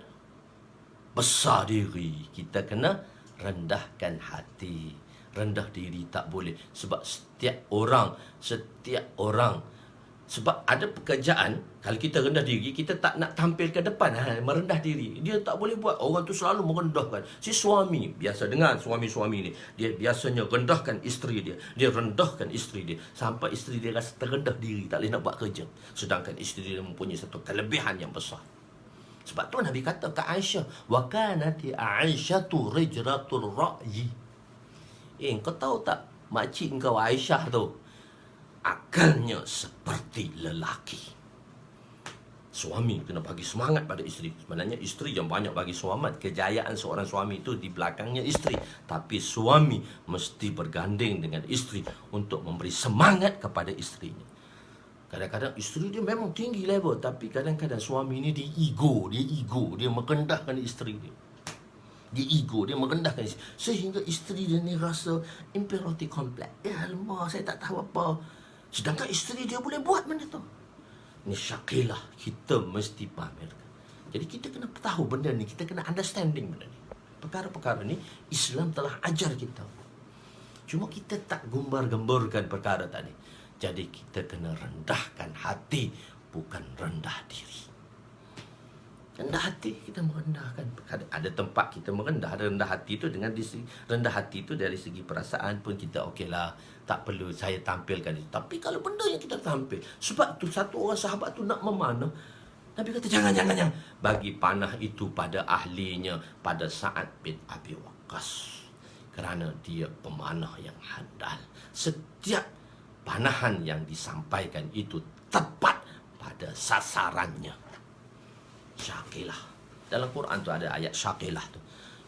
besar diri. Kita kena rendahkan hati. Rendah diri tak boleh. Sebab setiap orang, sebab ada pekerjaan, kalau kita rendah diri, kita tak nak tampil ke depan, merendah diri. Dia tak boleh buat. Orang tu selalu merendahkan. Si suami, biasa dengar suami-suami ni, dia biasanya rendahkan isteri dia. Dia rendahkan isteri dia. Sampai isteri dia rasa terendah diri, tak boleh nak buat kerja. Sedangkan isteri dia mempunyai satu kelebihan yang besar. Sebab tu Nabi kata ke Aisyah, wa kanati Aisyatu rijratul ra'yi. Kau tahu tak, makcik kau Aisyah tu akalnya seperti lelaki. Suami kena bagi semangat pada isteri. Sebenarnya isteri yang banyak bagi semangat. Kejayaan seorang suami itu di belakangnya isteri. Tapi suami mesti berganding dengan isteri untuk memberi semangat kepada isterinya. Kadang-kadang isteri dia memang tinggi level, tapi kadang-kadang suami ni dia ego. Dia merendahkan isteri dia. Dia merendahkan isteri. Sehingga isteri dia ni rasa inferiority complex. Alamak, saya tak tahu apa. Sedangkan isteri dia boleh buat benda tu. Ni syakilah, kita mesti pamerkan. Jadi kita kena tahu benda ni, kita kena understanding benda ni. Perkara-perkara ni Islam telah ajar kita. Cuma kita tak gembar-gemburkan perkara tadi. Jadi kita kena rendahkan hati, bukan rendah diri. Rendah hati, kita merendahkan. Ada tempat kita merendah. Ada rendah hati tu dengan rendah hati tu dari segi perasaan pun kita okeylah, tak perlu saya tampilkan itu. Tapi kalau benda yang kita tampil, sebab tu satu orang sahabat tu nak memanah, Nabi kata jangan. Bagi panah itu pada ahlinya, pada Sa'ad bin Abi Waqqas. Kerana dia pemanah yang handal. Setiap panahan yang disampaikan itu tepat pada sasarannya. Syakilah. Dalam Quran tu ada ayat syakilah tu.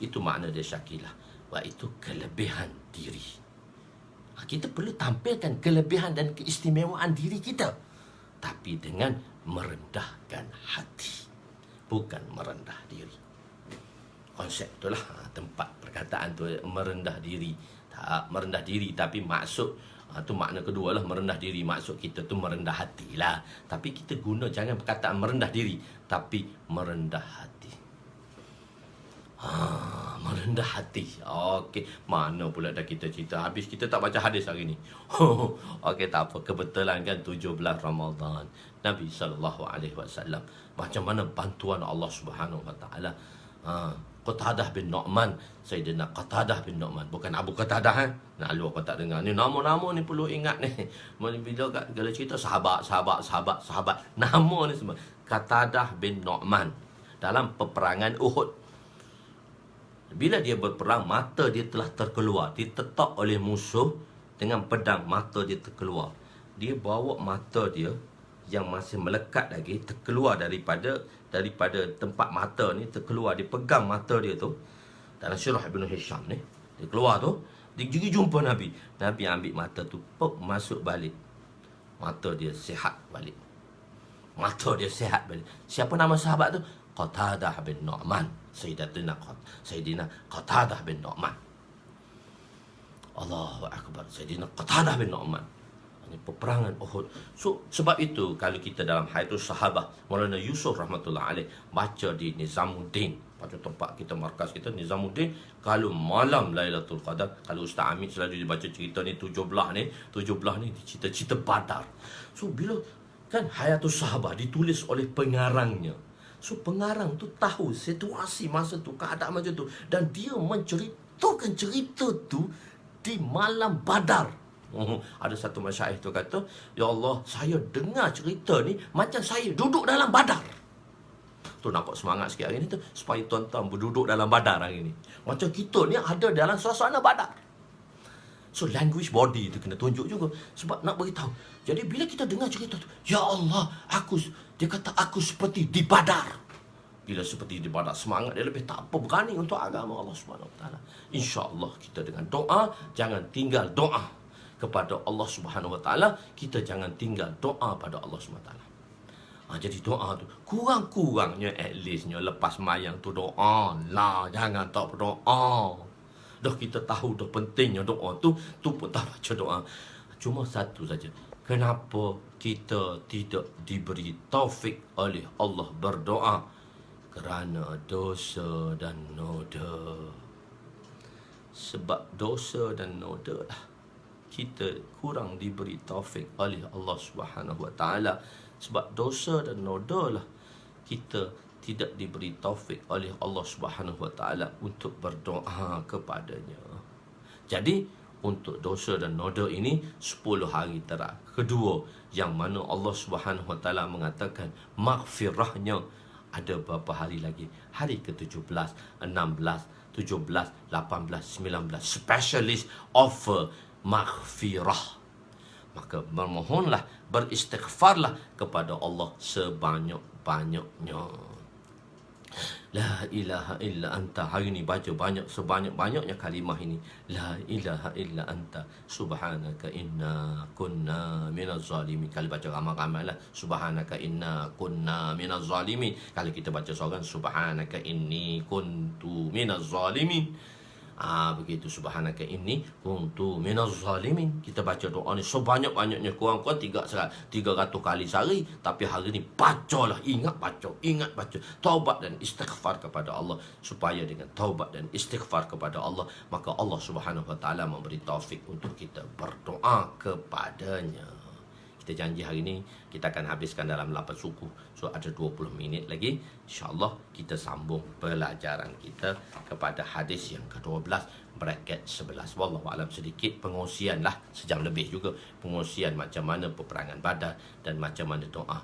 Itu makna dia syakilah. Wah, itu kelebihan diri. Kita perlu tampilkan kelebihan dan keistimewaan diri kita, tapi dengan merendahkan hati, bukan merendah diri. Konsep itulah tempat perkataan tu, merendah diri. Tak merendah diri, tapi maksud tu makna kedua lah, merendah diri. Maksud kita tu merendah hati lah. Tapi kita guna jangan perkataan merendah diri, tapi merendah hati. Merendah hati. Okey, mana pula dah kita cerita. Habis kita tak baca hadis hari ni. Okey, tak apa. Kebetulan kan 17 Ramadan. Nabi SAW, macam mana bantuan Allah Subhanahu Wa Taala. Qatadah bin Nu'man, Sayyidina Qatadah bin Nu'man, bukan Abu Qatadah. Nak lu apa tak dengar. Ni nama-nama ni perlu ingat ni. Bila kalau cerita sahabat. Nama ni semua. Qatadah bin Nu'man dalam peperangan Uhud. Bila dia berperang, mata dia telah terkeluar, ditetak oleh musuh dengan pedang, mata dia terkeluar. Dia bawa mata dia yang masih melekat lagi, terkeluar daripada tempat mata ni, terkeluar, dia pegang mata dia tu. Dalam Syirah Ibn Hisham ni, dia keluar tu, dia pergi jumpa Nabi. Nabi ambil mata tu, masuk balik. mata dia sihat balik. Mata dia sihat balik. Siapa nama sahabat tu? Qatadah bin Nu'man. Sayyidina Qatadah bin Nu'man. Allahu Akbar. Sayyidina Qatadah bin Nu'man. Ini peperangan Uhud. So, sebab itu kalau kita dalam Hayatus Sahabah, Maulana Yusuf rahmatullah alaih baca di Nizamuddin, pada tempat kita, markas kita Nizamuddin, kalau malam Lailatul Qadar, kalau Ustaz Amit selalu dibaca cerita ni 17 ni cerita Badar. So bila kan Hayatus Sahabah ditulis oleh pengarangnya, so pengarang tu tahu situasi masa tu, keadaan macam tu, dan dia menceritakan cerita tu di malam Badar. Ada satu masyaikh tu kata, ya Allah, saya dengar cerita ni macam saya duduk dalam Badar. Tu nampak semangat sikit hari ni tu, supaya tuan-tuan berduduk dalam Badar hari ni. Macam kita ni ada dalam suasana Badar. So language body tu kena tunjuk juga, sebab nak beritahu. Jadi bila kita dengar cerita tu, ya Allah, dia kata aku seperti di Badar. Bila seperti di Badar, semangat dia lebih, tak apa, berani untuk agama Allah Subhanahu Wa Taala. Insya-Allah kita dengan doa, jangan tinggal doa kepada Allah Subhanahu Wa Taala, kita jangan tinggal doa pada Allah Subhanahu Wa Taala. Jadi doa tu kurang-kurangnya at leastnya lepas mayang tu doa lah, jangan tak berdoa. Dah kita tahu dah pentingnya doa tu pun tak baca doa. Cuma satu saja, kenapa kita tidak diberi taufik oleh Allah berdoa? Kerana dosa dan noda. Sebab dosa dan noda lah kita kurang diberi taufik oleh Allah Subhanahu Wa Taala. Sebab dosa dan noda lah kita tidak diberi taufik oleh Allah Subhanahu Wa Taala untuk berdoa kepadanya. Jadi untuk dosa dan noda ini 10 hari terak kedua, yang mana Allah Subhanahu Wa Taala mengatakan maghfirahnya ada berapa hari lagi? Hari ke-17, 16, 17, 18, 19. Specialist offer maghfirah. Maka bermohonlah, beristighfarlah kepada Allah sebanyak-banyaknya. La ilaha illa anta. Hari ni baca sebanyak-banyaknya kalimah ini. La ilaha illa anta subhanaka inna kunna minaz zalimin. Kalau baca ramai-ramai lah, subhanaka inna kunna minaz zalimin. Kalau kita baca seorang, subhanaka inni kuntu minaz zalimin. Begitu, subhanaka inni kuntu minaz zalimin. Kita baca doa ni sebanyak-banyaknya, kurang-kurang 300 kali sehari. Tapi hari ni bacalah, ingat baca. Taubat dan istighfar kepada Allah. Supaya dengan taubat dan istighfar kepada Allah, maka Allah Subhanahu Wa Taala memberi taufik untuk kita berdoa kepadanya. Kita janji hari ni kita akan habiskan dalam 8 suku. So ada 20 minit lagi, InsyaAllah kita sambung pelajaran kita kepada hadis yang ke-12 bracket 11. Wallahualam, sedikit pengosian lah, sejam lebih juga, pengosian macam mana peperangan Badar dan macam mana doa.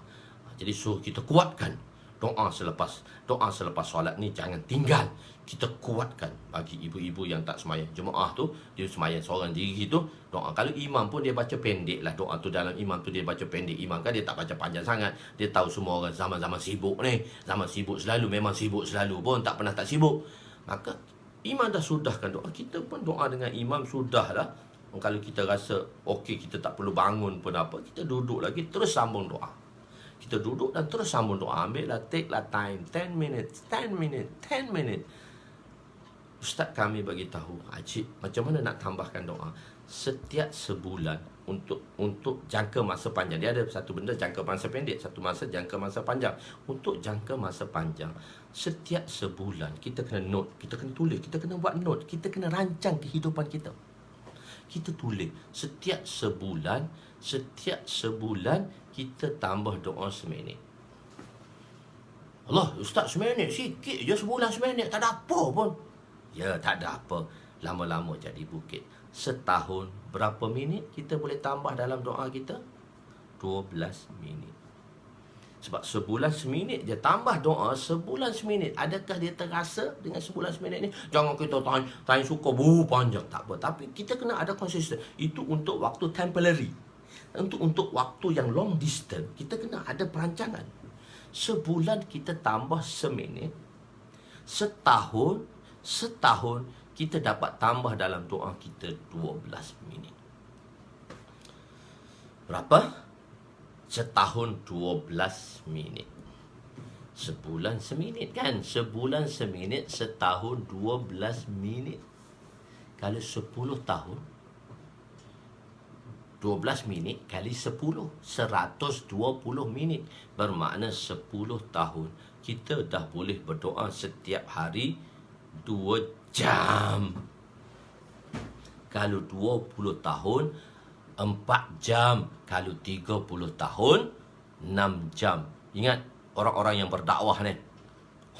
Jadi suruh kita kuatkan doa selepas solat ni, jangan tinggal. Kita kuatkan. Bagi ibu-ibu yang tak semayang jemaah tu, dia semayang seorang diri tu, doa. Kalau imam pun dia baca pendek lah doa tu. Dalam imam tu dia baca pendek. Imam kan dia tak baca panjang sangat. Dia tahu semua orang zaman-zaman sibuk ni, zaman sibuk selalu, memang sibuk selalu pun, tak pernah tak sibuk. Maka imam dah sudahkan doa, kita pun doa dengan imam sudahlah. Kalau kita rasa okey, kita tak perlu bangun pun apa, kita duduk lagi terus sambung doa. Kita duduk dan terus sambung doa. Ambillah, take lah time, 10 minutes. Ustaz kami bagi tahu, Ajib, macam mana nak tambahkan doa? Setiap sebulan untuk jangka masa panjang. Dia ada satu benda jangka masa pendek, satu masa jangka masa panjang. Untuk jangka masa panjang, setiap sebulan kita kena note, kita kena tulis, kita kena buat note, kita kena rancang kehidupan kita. Kita tulis setiap sebulan kita tambah doa seminit. Allah, Ustaz, seminit sikit je, sebulan seminit, tak ada apa pun. Ya, tak ada apa. Lama-lama jadi bukit. Setahun berapa minit kita boleh tambah dalam doa kita? 12 minit. Sebab sebulan seminit je, tambah doa sebulan seminit. Adakah dia terasa dengan sebulan seminit ni? Jangan kita tanya suka panjang, tak apa. Tapi kita kena ada konsisten. Itu untuk waktu temporary. Untuk waktu yang long distance, kita kena ada perancangan. Sebulan kita tambah seminit. Setahun kita dapat tambah dalam doa kita 12 minit. Berapa? setahun 12 minit. Sebulan seminit kan? Sebulan seminit, setahun 12 minit. Kalau 10 tahun, 12 minit kali 10, 120 minit. Bermakna 10 tahun kita dah boleh berdoa setiap hari 2 jam. Kalau 20 tahun, 4 jam. Kalau 30 tahun, 6 jam. Ingat, orang-orang yang berdakwah ni,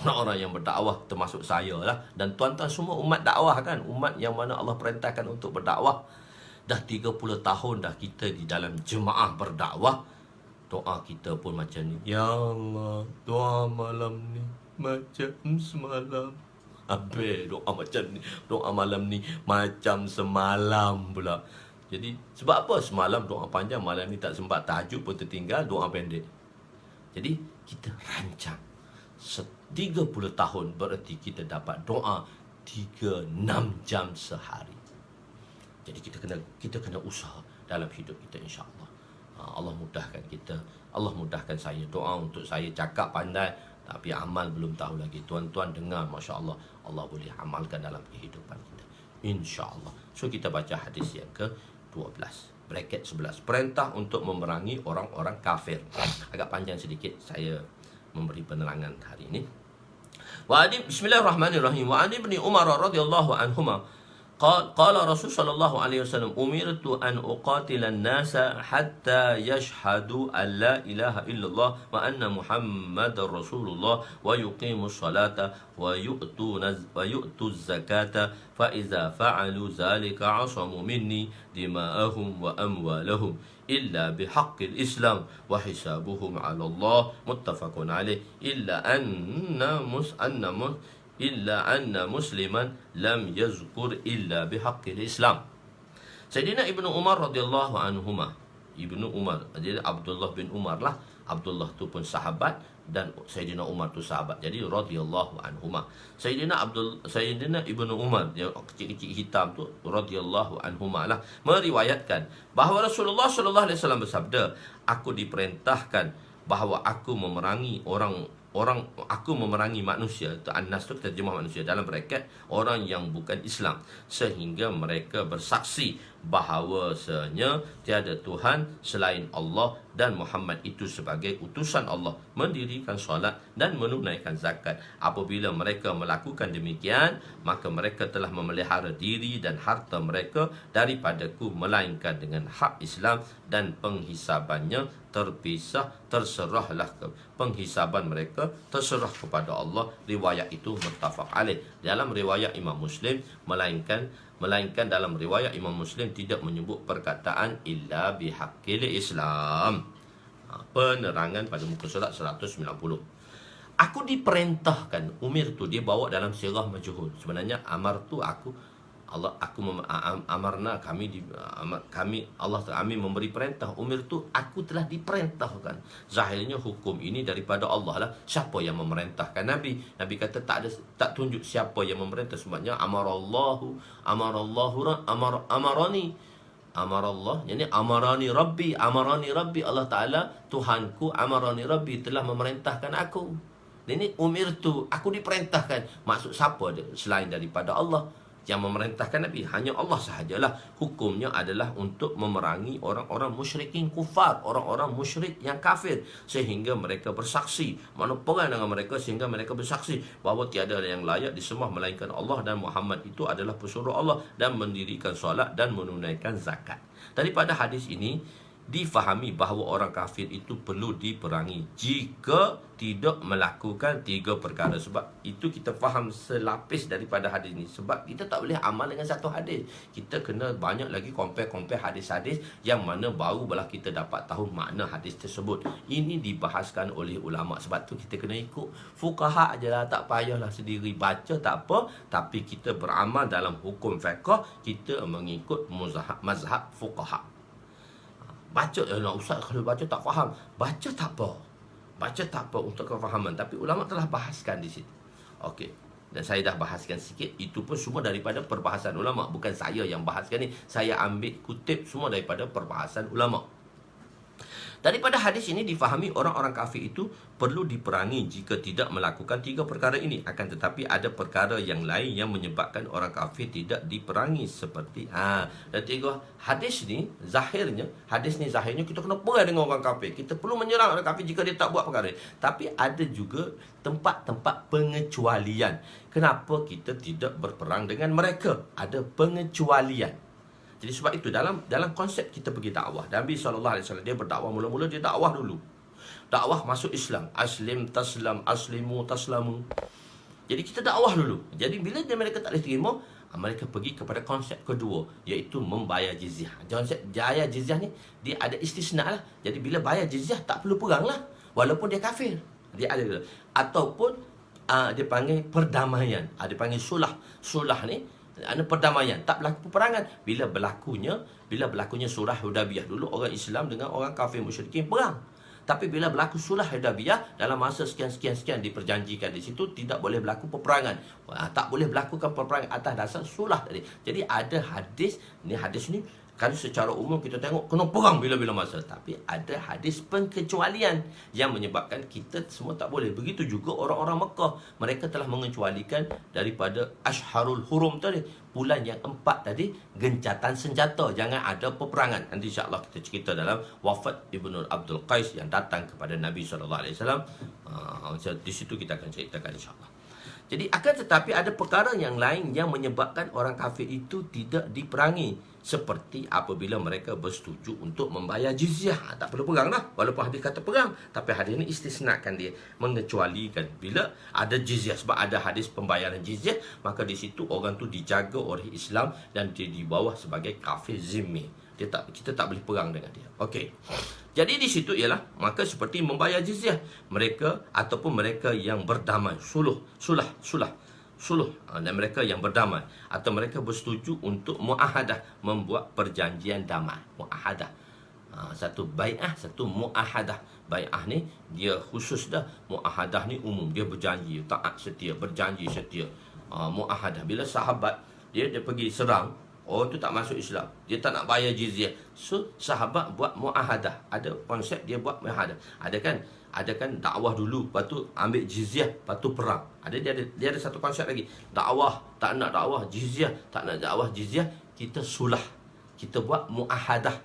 orang-orang yang berdakwah termasuk saya lah, dan tuan-tuan semua umat dakwah kan, umat yang mana Allah perintahkan untuk berdakwah. Dah 30 tahun dah kita di dalam jemaah berdakwah. Doa kita pun macam ni. Ya Allah, doa malam ni macam semalam. Habis doa macam ni, doa malam ni macam semalam pula. Jadi sebab apa? Semalam doa panjang, malam ni tak sempat, tahajud pun tertinggal, doa pendek. Jadi kita rancang 30 tahun, berarti kita dapat doa 36 jam sehari. Jadi kita kena usaha dalam hidup kita, insya-Allah. Allah mudahkan kita, Allah mudahkan saya. Doa untuk saya cakap pandai, tapi amal belum tahu lagi. Tuan-tuan dengar, masya-Allah, Allah boleh amalkan dalam kehidupan kita, insya-Allah. So kita baca hadis yang ke-12, bracket 11. Perintah untuk memerangi orang-orang kafir. Agak panjang sedikit saya memberi penerangan hari ini. Bismillahirrahmanirrahim. Wa ani ibni Umar radhiyallahu anhuma قال رسول صلى الله عليه وسلم أمرت أن أقاتل الناس حتى يشهدوا أن لا إله إلا الله وأن محمد رسول الله ويقيموا الصلاة ويؤتوا الزكاة فإذا فعلوا ذلك عصموا مني دماءهم وأموالهم إلا بحق الإسلام وحسابهم على الله متفق عليه إلا أن مسلما لم يذكر إلا بحق الإسلام. Sayyidina Ibnu Umar radhiyallahu anhuma, Ibnu Umar, jadi Abdullah bin Umar lah. Abdullah tu pun sahabat dan Sayyidina Umar tu sahabat. Jadi radhiyallahu anhuma. Sayyidina Ibnu Umar, yang kecil-kecil hitam tu, radhiyallahu anhuma lah, meriwayatkan bahawa Rasulullah sallallahu alaihi wasallam bersabda, aku diperintahkan bahawa aku memerangi aku memerangi manusia. An-nas tu terjemah manusia, dalam bracket orang yang bukan Islam, sehingga mereka bersaksi bahawasanya tiada Tuhan selain Allah dan Muhammad itu sebagai utusan Allah, mendirikan solat dan menunaikan zakat. Apabila mereka melakukan demikian, maka mereka telah memelihara diri dan harta mereka daripadaku, melainkan dengan hak Islam, dan penghisabannya terserahlah penghisaban mereka terserah kepada Allah. Riwayat itu muttafaq alaih. Dalam riwayat Imam Muslim, melainkan dalam riwayat Imam Muslim tidak menyebut perkataan illa bihaqqil Islam. Penerangan pada muka surat 190. Aku diperintahkan, umir tu dia bawa dalam sirah majhul. Sebenarnya amar tu amarna, kami memberi perintah. Umir tu aku telah diperintahkan. Zahirnya hukum ini daripada Allah lah. Siapa yang memerintahkan Nabi? Nabi kata tak tunjuk siapa yang memerintah. Sebabnya amarallahu amarani. Amarallah, yani amarani Rabbi, Allah Ta'ala, Tuhanku, amarani Rabbi, telah memerintahkan aku. Ini umir tu, aku diperintahkan. Maksud siapa dia? Selain daripada Allah yang memerintahkan Nabi, hanya Allah sahajalah. Hukumnya adalah untuk memerangi orang-orang musyrikin kufar, orang-orang musyrik yang kafir, sehingga mereka bersaksi. Mana perang dengan mereka sehingga mereka bersaksi bahawa tiada yang layak disembah melainkan Allah, dan Muhammad itu adalah pesuruh Allah, dan mendirikan solat dan menunaikan zakat. Daripada hadis ini difahami bahawa orang kafir itu perlu diperangi jika tidak melakukan 3 perkara. Sebab itu kita faham selapis daripada hadis ini. Sebab kita tak boleh amal dengan satu hadis. Kita kena banyak lagi compare hadis-hadis yang mana barulah kita dapat tahu makna hadis tersebut. Ini dibahaskan oleh ulama. Sebab tu kita kena ikut fuqaha ajalah, tak payahlah sendiri baca, tak apa, tapi kita beramal dalam hukum fiqh, kita mengikut mazhab fuqaha. Baca, Ustaz kalau baca tak faham, baca tak apa untuk kefahaman, tapi ulama telah bahaskan di situ. Okey, dan saya dah bahaskan sikit. Itu pun semua daripada perbahasan ulama, bukan saya yang bahaskan ni. Saya ambil kutip semua daripada perbahasan ulama. Daripada hadis ini difahami orang-orang kafir itu perlu diperangi jika tidak melakukan 3 perkara ini. Akan tetapi ada perkara yang lain yang menyebabkan orang kafir tidak diperangi seperti dan 3 hadis ni zahirnya kita kena perang dengan orang kafir. Kita perlu menyerang orang kafir jika dia tak buat perkara. Tapi ada juga tempat-tempat pengecualian. Kenapa kita tidak berperang dengan mereka? Ada pengecualian. Jadi sebab itu dalam konsep kita pergi dakwah, Nabi SAW dia berdakwah, mula-mula dia dakwah dulu. Dakwah masuk Islam, aslim taslam, aslimu taslamu. Jadi kita dakwah dulu. Jadi bila mereka tak boleh terima, mereka pergi kepada konsep kedua, iaitu membayar jizyah. Konsep bayar jizyah ni dia ada istisna lah. Jadi bila bayar jizyah tak perlu perang lah, walaupun dia kafir. Dia ada. Ataupun dia panggil perdamaian. Dia panggil sulah. Sulah ni ada perdamaian, tak berlaku peperangan. Bila berlakunya sulh Hudaybiyah, dulu orang Islam dengan orang kafir musyrikin perang. Tapi bila berlaku sulh Hudaybiyah, dalam masa sekian diperjanjikan di situ tidak boleh berlaku peperangan. Tak boleh berlakukan peperangan atas dasar sulh tadi. Jadi ada hadis ni kalau secara umum kita tengok kena perang bila-bila masa, tapi ada hadis pengecualian yang menyebabkan kita semua tak boleh. Begitu juga orang-orang Mekah, mereka telah mengecualikan daripada Ashharul Hurum tadi, bulan yang 4 tadi, gencatan senjata, jangan ada peperangan. Nanti insya-Allah kita cerita dalam wafat Ibnu Abdul Qais yang datang kepada Nabi SAW. Di situ kita akan ceritakan insya-Allah. Jadi akan tetapi ada perkara yang lain yang menyebabkan orang kafir itu tidak diperangi, seperti apabila mereka bersetuju untuk membayar jizyah. Tak perlu perang lah, walaupun hadis kata perang, tapi hadis ini istisnakan dia, mengecualikan bila ada jizyah. Sebab ada hadis pembayaran jizyah, maka di situ orang tu dijaga oleh Islam dan dia di bawah sebagai kafir zimmi. Kita tak boleh perang dengan dia. Okey. Jadi di situ ialah maka seperti membayar jizyah mereka ataupun mereka yang berdamai, suluh dan mereka yang berdamai atau mereka bersetuju untuk muahadah, membuat perjanjian damai. Muahadah, satu bai'ah, satu muahadah. Bai'ah ni dia khusus dah, muahadah ni umum, dia berjanji taat setia, berjanji setia. Muahadah bila sahabat dia pergi serang orang tu tak masuk Islam, dia tak nak bayar jizyah, so sahabat buat muahadah. Ada konsep dia buat muahadah. Ada kan dakwah dulu, lepas tu ambil jizyah, lepas tu perang. Dia ada satu konsep lagi. Dakwah, tak nak dakwah jizyah, tak nak dakwah jizyah, kita sulah, kita buat muahadah.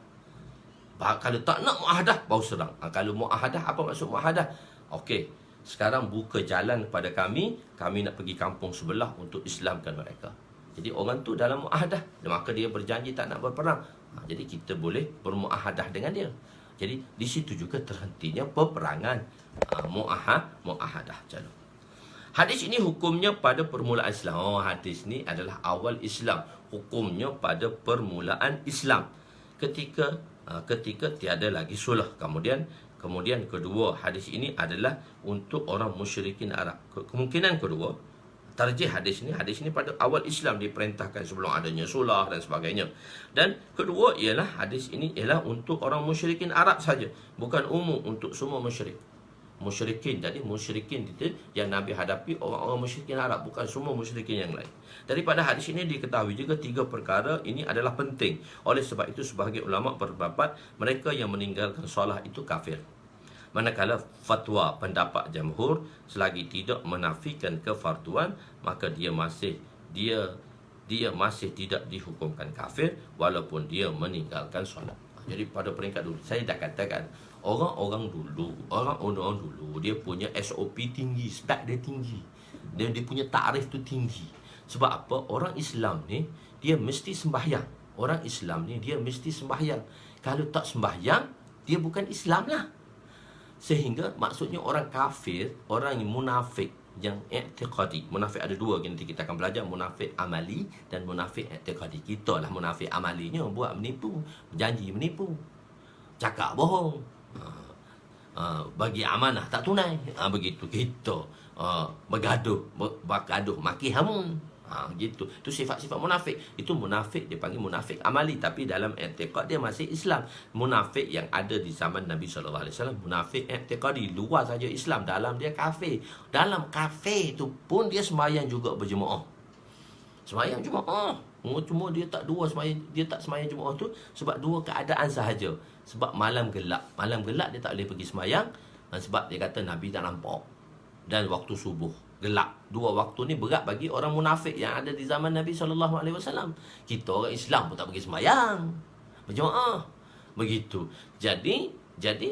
Kalau tak nak muahadah, baru serang. Kalau muahadah, apa maksud muahadah? Okey, sekarang buka jalan kepada kami nak pergi kampung sebelah untuk Islamkan mereka. Jadi orang tu dalam muahadah, maka dia berjanji tak nak berperang. Jadi kita boleh bermuahadah dengan dia. Jadi di situ juga terhentinya peperangan. Muahadah. Hadis ini hukumnya pada permulaan Islam. Hadis ini adalah awal Islam. Hukumnya pada permulaan Islam. Ketika tiada lagi sulh. Kemudian kedua, hadis ini adalah untuk orang musyrikin Arab. Kemungkinan kedua, tarjih hadis ini pada awal Islam diperintahkan sebelum adanya sulh dan sebagainya. Dan kedua ialah hadis ini ialah untuk orang musyrikin Arab saja, bukan umum untuk semua musyrikin. Jadi musyrikin itu yang Nabi hadapi orang-orang musyrikin Arab, bukan semua musyrikin yang lain. Daripada hadis ini diketahui juga 3 perkara ini adalah penting. Oleh sebab itu sebahagian ulama berpendapat mereka yang meninggalkan solat itu kafir. Manakala fatwa pendapat jamhur, selagi tidak menafikan kefarduan, maka dia masih tidak dihukumkan kafir walaupun dia meninggalkan solat. Jadi pada peringkat dulu saya dah katakan, orang dulu dia punya SOP tinggi, spek dia tinggi. Dia punya takrif tu tinggi. Sebab apa? Orang Islam ni dia mesti sembahyang. Kalau tak sembahyang, dia bukan Islam lah. Sehingga maksudnya orang kafir, orang yang munafik, yang i'tiqadi. Munafik ada 2, nanti kita akan belajar, munafik amali dan munafik i'tiqadi. Kita lah munafik amalinya, buat menipu, janji menipu, cakap bohong, bagi amanah tak tunai, begitu kita, bergaduh, maki hamun. Gitu. Itu sifat-sifat munafik. Itu munafik, dia panggil munafik amali, tapi dalam i'tiqad dia masih Islam. Munafik yang ada di zaman Nabi SAW, munafik i'tiqadi, luar saja Islam, dalam dia kafir. Dalam kafir tu pun dia sembahyang juga berjemaah. Semayang Jumaat. Cuma dia tak semayang Jumaat tu sebab dua keadaan sahaja. Sebab malam gelap. Malam gelap dia tak boleh pergi semayang. Dan sebab dia kata Nabi tak nampak. Dan waktu subuh gelap. Dua waktu ni berat bagi orang munafik yang ada di zaman Nabi SAW. Kita orang Islam pun tak pergi semayang, berjemaah. Begitu. Jadi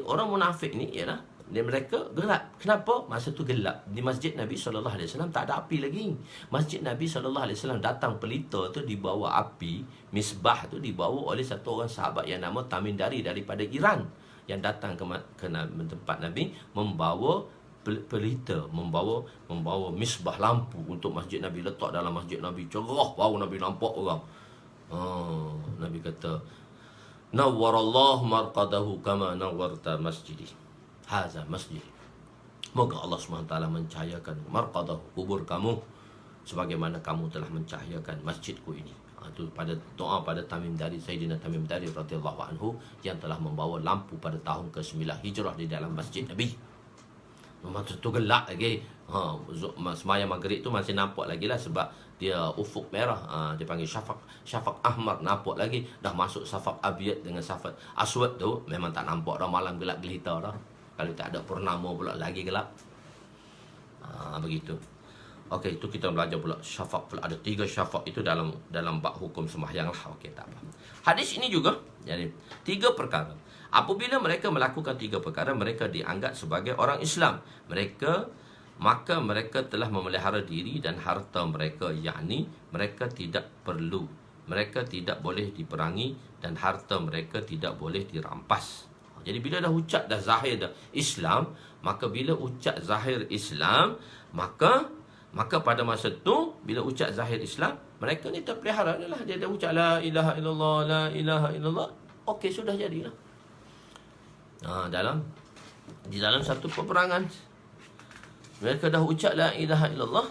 orang munafik ni ialah mereka gerak. Kenapa? Masa tu gelap. Di masjid Nabi SAW tak ada api lagi. Masjid Nabi SAW datang pelita tu dibawa api. Misbah tu dibawa oleh satu orang sahabat yang nama Tamim Dari daripada Iran, yang datang ke tempat Nabi membawa pelita, membawa misbah lampu untuk masjid Nabi, letak dalam masjid Nabi, cerah, baru Nabi nampak orang. Nabi kata, nawwarallahu marqadahu kama nawwarta masjidi. Haza masjid. Moga Allah SWT mencahayakan marqadahu, kubur kamu, sebagaimana kamu telah mencahayakan masjidku ini. Itu pada doa pada Sayyidina Tamim Dari radhiyallahu anhu, yang telah membawa lampu pada tahun ke-9 Hijrah di dalam masjid Nabi. Masa tu gelap lagi. Semayang maghrib tu masih nampak lagi lah, sebab dia ufuk merah. Dia panggil syafaq ahmar, nampak lagi. Dah masuk syafaq abyad dengan syafaq aswad tu memang tak nampak dah, malam gelap gelita dah. Kalau tak ada purnama pula lagi gelap. Begitu. Okey, itu kita belajar pula syafaq pula. Ada 3 syafaq itu dalam bab hukum sembahyang lah. Okey, tak apa. Hadis ini juga jadi 3 perkara. Apabila mereka melakukan 3 perkara, mereka dianggap sebagai orang Islam. Maka mereka telah memelihara diri dan harta mereka, yakni mereka tidak boleh diperangi dan harta mereka tidak boleh dirampas. Jadi bila dah ucap dah zahir dah Islam, maka bila ucap zahir Islam, maka pada masa tu bila ucap zahir Islam, mereka ni terpelihara lah. Dia dah ucap la ilaha illallah, la ilaha illallah. Okey, sudah jadilah. Di dalam satu peperangan, mereka dah ucap la ilaha illallah.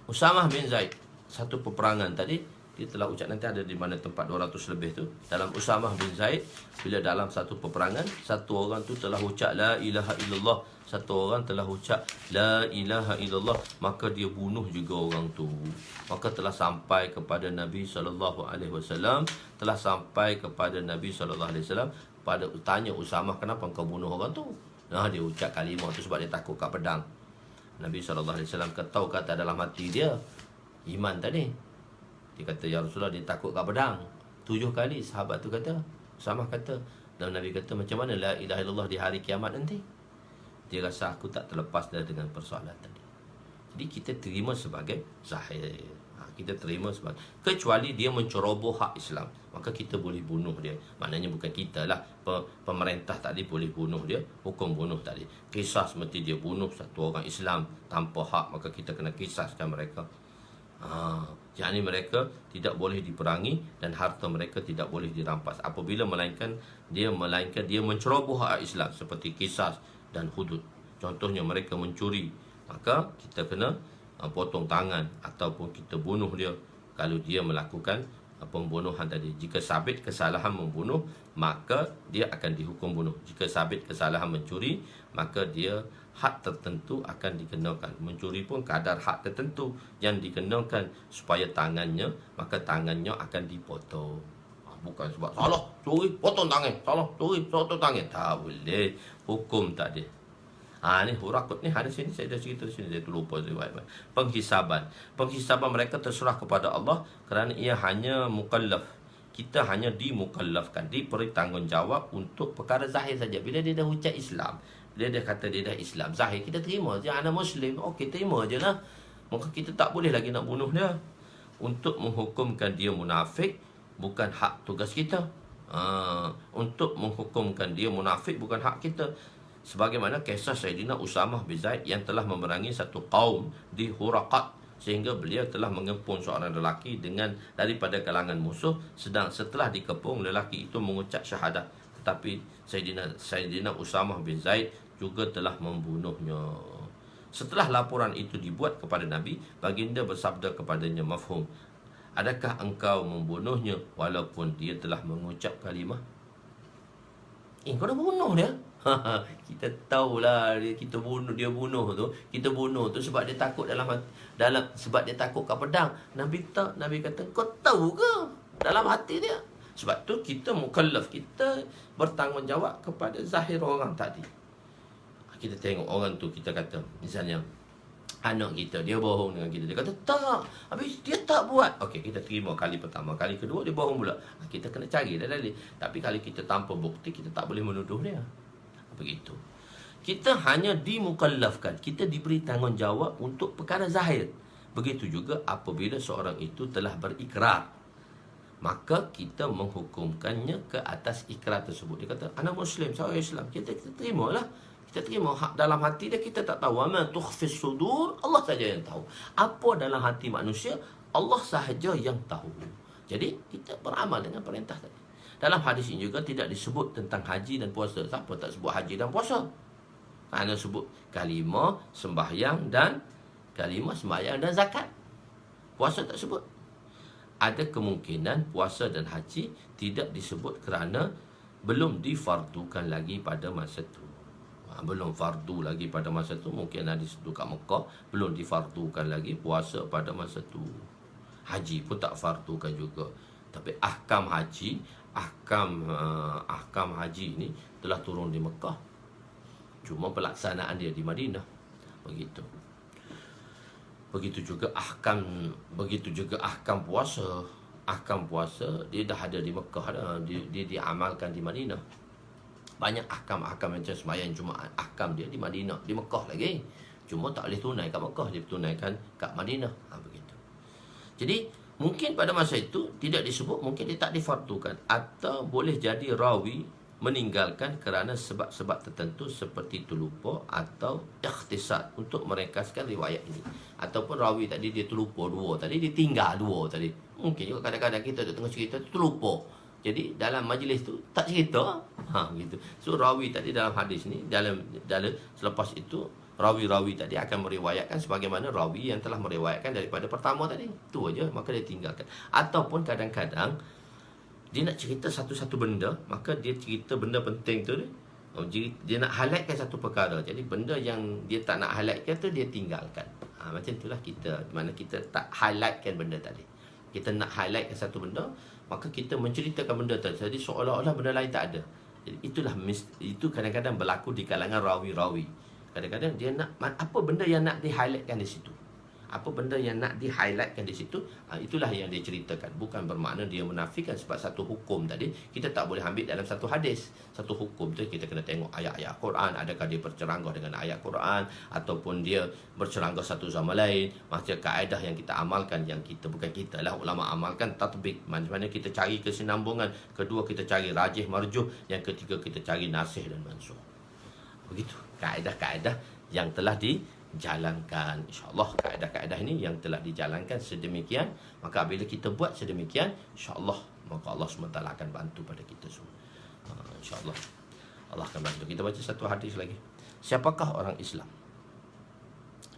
Usamah bin Zaid, satu peperangan tadi, dia telah ucap, nanti ada di mana tempat 200 lebih tu. Dalam Usamah bin Zaid, bila dalam satu peperangan, satu orang tu telah ucap la ilaha illallah, satu orang telah ucap la ilaha illallah, maka dia bunuh juga orang tu. Maka telah sampai kepada Nabi SAW, pada tanya Usamah, kenapa kau bunuh orang tu? Dia ucap kalimah tu sebab dia takut kat pedang. Nabi SAW kata, kata dalam hati dia iman tadi. Dia kata, ya Rasulullah, dia takut kat pedang. 7 kali sahabat tu kata, Usamah kata. Dan Nabi kata, macam mana la ilaha illallah di hari kiamat nanti? Dia rasa aku tak terlepas dengan persoalan tadi. Jadi kita terima sebagai zahir. Kita terima sebagai, kecuali dia menceroboh hak Islam, maka kita boleh bunuh dia. Maknanya bukan kita lah, pemerintah tadi boleh bunuh dia, hukum bunuh tadi. Kisah seperti dia bunuh satu orang Islam tanpa hak, maka kita kena kisahkan mereka. Yakni mereka tidak boleh diperangi dan harta mereka tidak boleh dirampas apabila melainkan dia menceroboh hak Islam, seperti kisah dan hudud. Contohnya mereka mencuri, maka kita kena potong tangan ataupun kita bunuh dia kalau dia melakukan pembunuhan tadi. Jika sabit kesalahan membunuh, maka dia akan dihukum bunuh. Jika sabit kesalahan mencuri, maka dia hak tertentu akan dikenakan. Mencuri pun kadar hak tertentu yang dikenakan supaya tangannya, maka tangannya akan dipotong. Bukan sebab salah curi potong tangan, salah curi potong tangan. Tak boleh. Hukum tak ada. Ni hurakut ni hadis ini saya dah cerita sini, saya terlupa riwayat. Penghisaban mereka terserah kepada Allah kerana ia hanya mukallaf. Kita hanya dimukallafkan, diberi tanggungjawab untuk perkara zahir saja. Bila dia dah ucap Islam, bila dia kata dia dah Islam zahir, kita terima je, anak Muslim, okey, terima je lah. Maka kita tak boleh lagi nak bunuh dia. Untuk menghukumkan dia munafik bukan hak tugas kita. Untuk menghukumkan dia munafik bukan hak kita. Sebagaimana kisah Sayyidina Usamah bin Zaid yang telah memerangi satu kaum di Huraqat, sehingga beliau telah mengepung seorang lelaki daripada kalangan musuh, sedang setelah dikepung lelaki itu mengucap syahadat, tetapi Sayyidina Usamah bin Zaid juga telah membunuhnya. Setelah laporan itu dibuat kepada Nabi, baginda bersabda kepadanya, mafhum, adakah engkau membunuhnya walaupun dia telah mengucap kalimah? Kau dah bunuh dia. Kita tahulah dia bunuh tu. Kita bunuh tu sebab dia takut sebab dia takut kat pedang. Nabi kata, kau tahu ke dalam hati dia? Sebab tu kita mukallaf, kita bertanggungjawab kepada zahir orang tadi. Kita tengok orang tu, kita kata misalnya anak kita, dia bohong dengan kita. Dia kata tak, habis dia tak buat. Okey, kita terima kali pertama. Kali kedua dia bohong pula. Kita kena cari dah dalil. Tapi kalau kita tanpa bukti, kita tak boleh menuduh dia. Begitu. Kita hanya dimukallafkan, kita diberi tanggungjawab untuk perkara zahir. Begitu juga apabila seorang itu telah berikrar, maka kita menghukumkannya ke atas ikrar tersebut. Dia kata, anak Muslim, saya Islam. Kita terimalah. Kita terima dalam hati dia, kita tak tahu. Wa ma tukhfis sudur, Allah saja yang tahu. Apa dalam hati manusia, Allah sahaja yang tahu. Jadi kita beramal dengan perintah tadi. Dalam hadis ini juga tidak disebut tentang haji dan puasa. Siapa tak sebut haji dan puasa? Hanya sebut kalimah sembahyang dan zakat. Puasa tak sebut. Ada kemungkinan puasa dan haji tidak disebut kerana belum difardukan lagi pada masa itu. Belum fardu lagi pada masa itu. Mungkin ada situ kat Mekah, belum difardukan lagi puasa pada masa itu. Haji pun tak fardukan juga. Tapi ahkam haji ini telah turun di Mekah. Cuma pelaksanaan dia di Madinah. Begitu. Begitu juga ahkam puasa. Ahkam puasa dia dah ada di Mekah dah. Dia diamalkan di Madinah. Banyak ahkam-ahkam macam sembahyang Jumaat, ahkam dia di Madinah, di Mekah lagi. Cuma tak boleh tunai kat Mekah, dia tunaikan kat Madinah. Begitu. Jadi mungkin pada masa itu tidak disebut, mungkin dia tak difardukan, atau boleh jadi rawi meninggalkan kerana sebab-sebab tertentu seperti terlupa atau ikhtisar untuk meringkaskan riwayat ini. Ataupun rawi tadi dia terlupa dua tadi, dia tinggal dua tadi. Mungkin juga kadang-kadang kita tengah cerita terlupa. Jadi dalam majlis tu tak cerita. Gitu. So rawi tadi dalam hadis ni, dalam selepas itu rawi-rawi tadi akan meriwayatkan sebagaimana rawi yang telah meriwayatkan daripada pertama tadi. Itu aja, maka dia tinggalkan. Ataupun kadang-kadang dia nak cerita satu-satu benda, maka dia cerita benda penting tu dia nak highlightkan satu perkara. Jadi benda yang dia tak nak highlightkan tu dia tinggalkan. Macam itulah kita, mana kita tak highlightkan benda tadi. Kita nak highlightkan satu benda, maka kita menceritakan benda tadi. Jadi seolah-olah benda lain tak ada. Jadi itu kadang-kadang berlaku di kalangan rawi-rawi. Kadang-kadang dia nak apa benda yang nak di-highlightkan di situ. Apa benda yang nak di-highlightkan di situ, itulah yang dia ceritakan. Bukan bermakna dia menafikan sebab satu hukum tadi kita tak boleh ambil dalam satu hadis. Satu hukum tu kita kena tengok ayat-ayat Quran, adakah dia berceranggah dengan ayat Quran ataupun dia berceranggah satu sama lain. Macam kaedah yang kita amalkan, yang bukan kita lah, ulama amalkan tatbik. Mana kita cari kesinambungan, kedua kita cari rajih marjuh, yang ketiga kita cari nasih dan mansukh. Begitu kaedah-kaedah yang telah dijalankan. InsyaAllah kaedah-kaedah ini yang telah dijalankan sedemikian, maka bila kita buat sedemikian, InsyaAllah maka Allah SWT akan bantu pada kita semua. InsyaAllah Allah akan bantu. Kita baca satu hadis lagi. Siapakah orang Islam?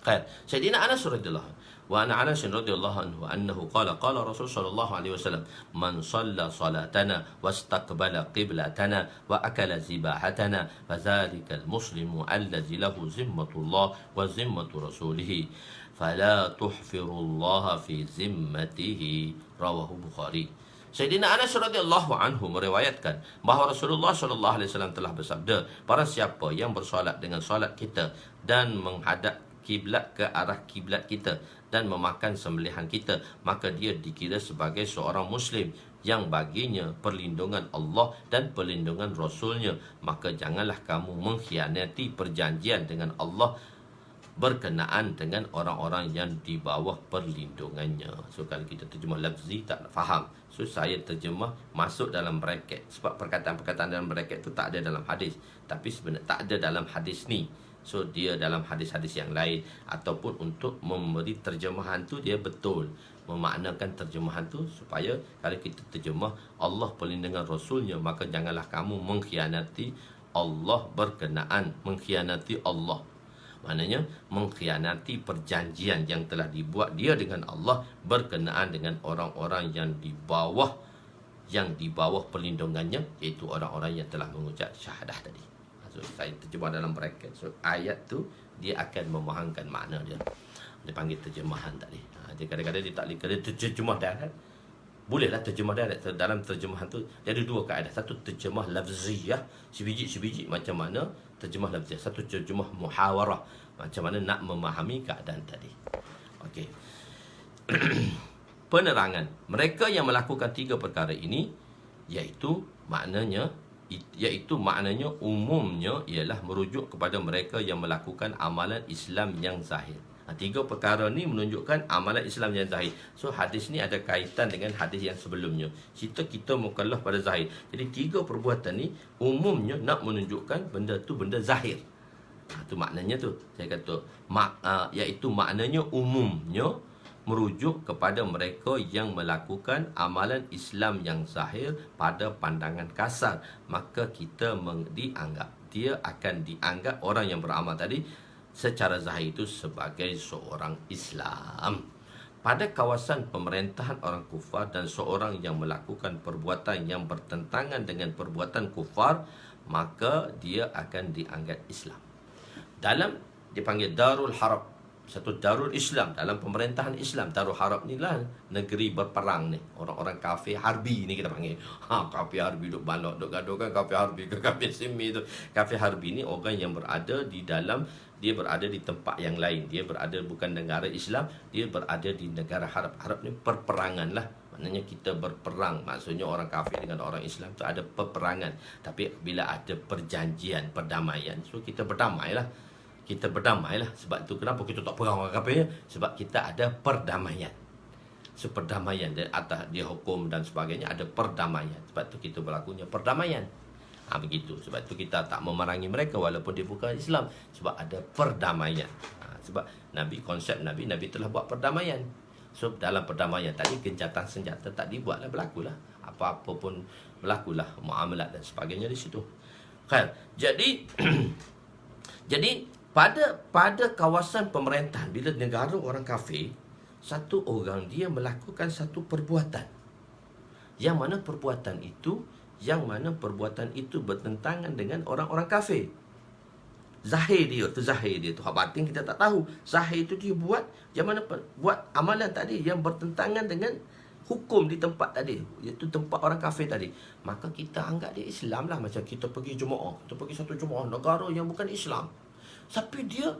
Khair. Sayyidina Anas radhiyallahu anhu, wa ana Anas radhiyallahu anhu annahu qala Rasul sallallahu alaihi wasallam, man shalla salatana wastaqbala qiblatana wa akala zibahatana fadhalika almuslimu alladhi lahu zimmatullah wa zimmatu rasulih fala tuhfirullaha fi zimmatihi. Rawahu Bukhari. Sayyidina Anas radhiyallahu anhu meriwayatkan bahawa Rasulullah sallallahu alaihi wasallam telah bersabda, barang siapa yang bersolat dengan solat kita dan menghadap kiblat ke arah kiblat kita dan memakan sembelihan kita, maka dia dikira sebagai seorang Muslim yang baginya perlindungan Allah dan perlindungan Rasulnya. Maka janganlah kamu mengkhianati perjanjian dengan Allah berkenaan dengan orang-orang yang di bawah perlindungannya. So kalau kita terjemah lafzi tak faham, so saya terjemah masuk dalam bracket. Sebab perkataan-perkataan dalam bracket itu tak ada dalam hadis, tapi sebenarnya tak ada dalam hadis ni. So dia dalam hadis-hadis yang lain, ataupun untuk memberi terjemahan tu dia betul memaknakan terjemahan tu, supaya kalau kita terjemah Allah perlindungan Rasulnya, maka janganlah kamu mengkhianati Allah berkenaan mengkhianati Allah. Maknanya mengkhianati perjanjian yang telah dibuat dia dengan Allah berkenaan dengan orang-orang yang di bawah perlindungannya, iaitu orang-orang yang telah mengucap syahadah tadi. So saya terjemah dalam bracket. So ayat tu dia akan memahangkan makna dia. Dia panggil terjemahan tadi. Dia kadang-kadang dia tak boleh kena terjemah darat. Bolehlah terjemah darat. Dalam terjemahan tu dia ada dua kaedah. Satu terjemah lafziyah, sebiji-sebiji macam mana terjemah lafziyah. Satu terjemah muhawarah, macam mana nak memahami keadaan tadi. Okey. Penerangan. Mereka yang melakukan tiga perkara ini iaitu maknanya umumnya ialah merujuk kepada mereka yang melakukan amalan Islam yang zahir. Tiga perkara ni menunjukkan amalan Islam yang zahir. So hadis ni ada kaitan dengan hadis yang sebelumnya. Kita mukallaf pada zahir. Jadi tiga perbuatan ni umumnya nak menunjukkan benda tu benda zahir. Tu maknanya tu. Saya kata iaitu maknanya umumnya merujuk kepada mereka yang melakukan amalan Islam yang zahir pada pandangan kasar. Maka kita dia akan dianggap orang yang beramal tadi secara zahir itu sebagai seorang Islam. Pada kawasan pemerintahan orang kufar dan seorang yang melakukan perbuatan yang bertentangan dengan perbuatan kufar, maka dia akan dianggap Islam. Dalam dipanggil Darul Harb, satu Darul Islam dalam pemerintahan Islam. Darul Harb ni lah negeri berperang ni. Orang-orang kafir harbi ni kita panggil. Kafir harbi duk balok, duk gaduh kan kafir harbi ke kafir simi tu. Kafir harbi ni orang yang berada di dalam, dia berada di tempat yang lain. Dia berada bukan negara Islam, dia berada di negara Harb. Harb ni perperangan lah. Maknanya kita berperang. Maksudnya orang kafir dengan orang Islam tu ada peperangan. Tapi bila ada perjanjian, perdamaian, so kita berdamai lah. Kita berdamai lah. Sebab tu kenapa kita tak perang orang kafir? Sebab kita ada perdamaian. So perdamaian dia atas dia hukum dan sebagainya, ada perdamaian. Sebab tu kita berlakunya perdamaian. Begitu. Sebab tu kita tak memerangi mereka walaupun dia bukan Islam. Sebab ada perdamaian. Sebab konsep Nabi telah buat perdamaian. So dalam perdamaian tadi, gencatan senjata tadi buatlah berlakulah. Apa-apa pun berlakulah, muamalat dan sebagainya di situ. Kan? Jadi pada kawasan pemerintahan, bila negara orang kafir, satu orang dia melakukan satu perbuatan. Yang mana perbuatan itu bertentangan dengan orang-orang kafir. Zahir dia tu. Hak batin kita tak tahu. Zahir itu dia buat, yang mana buat amalan tadi yang bertentangan dengan hukum di tempat tadi, iaitu tempat orang kafir tadi. Maka kita anggap dia Islam lah. Macam kita pergi Jumaat, kita pergi satu Jumaat negara yang bukan Islam, tapi dia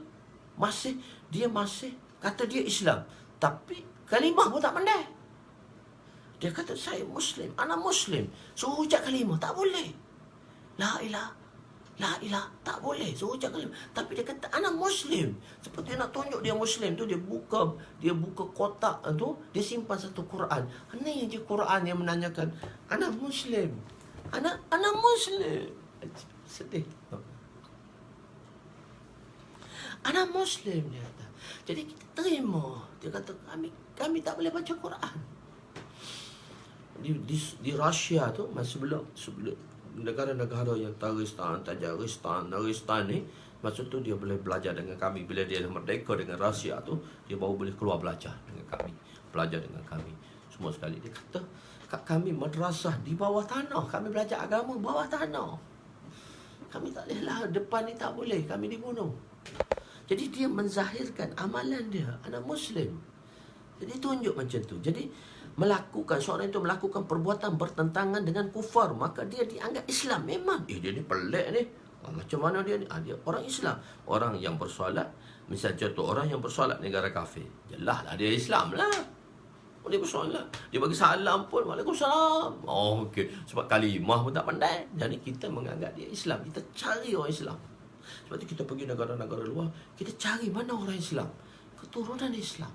masih kata dia Islam, tapi kalimah pun tak pandai. Dia kata saya Muslim, ana Muslim, suruh ucap kalimah tak boleh. La ilah, tak boleh suruh ucap kalimah. Tapi dia kata ana Muslim. Seperti nak tunjuk dia Muslim tu, dia buka kotak tu, dia simpan satu Quran. Ini je Quran yang menanyakan ana Muslim, ana Muslim. Sedih. Ana Muslim, dia kata. Jadi kita terima. Dia kata kami tak boleh baca Quran. Di Rusia tu, sebelum negara-negara yang Taristan, Tajaristan, Nuristan ni, masa tu dia boleh belajar dengan kami. Bila dia merdeka dengan Rusia tu, dia baru boleh keluar belajar dengan kami. Belajar dengan kami. Semua sekali. Dia kata, kat kami madrasah di bawah tanah. Kami belajar agama bawah tanah. Kami tak boleh lah. Depan ni tak boleh. Kami dibunuh. Jadi dia menzahirkan amalan dia, anak Muslim. Jadi tunjuk macam tu. Jadi seorang itu melakukan perbuatan bertentangan dengan kufar, maka dia dianggap Islam. Memang dia ni pelik ni. Macam mana dia ni? Dia orang Islam. Orang yang bersolat, misalnya contoh orang yang bersolat negara kafir, jelas lah dia Islam lah. Dia bersolat, dia bagi salam pun Waalaikumsalam. Okey. Sebab kalimah pun tak pandai. Jadi kita menganggap dia Islam. Kita cari orang Islam. Sebab tu kita pergi negara-negara luar, kita cari mana orang Islam, keturunan Islam.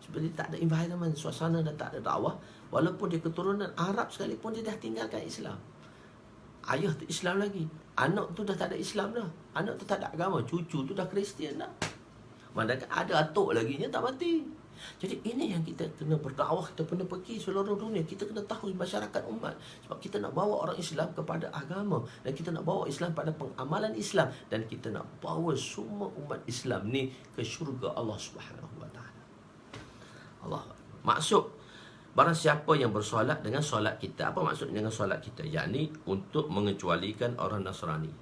Sebab dia tak ada environment, suasana dan tak ada dakwah. Walaupun dia keturunan Arab sekalipun, dia dah tinggalkan Islam. Ayah tu Islam lagi, anak tu dah tak ada Islam dah. Anak tu tak ada agama, cucu tu dah Kristian dah. Manakala ada atuk lagi nya tak mati. Jadi ini yang kita kena berdakwah, kita kena pergi seluruh dunia, kita kena tahu masyarakat umat. Sebab kita nak bawa orang Islam kepada agama, dan kita nak bawa Islam pada pengamalan Islam, dan kita nak bawa semua umat Islam ni ke syurga Allah Subhanahu Wa Taala. Allah. Maksud barang siapa yang bersolat dengan solat kita. Apa maksud dengan solat kita? Yakni untuk mengecualikan orang Nasrani.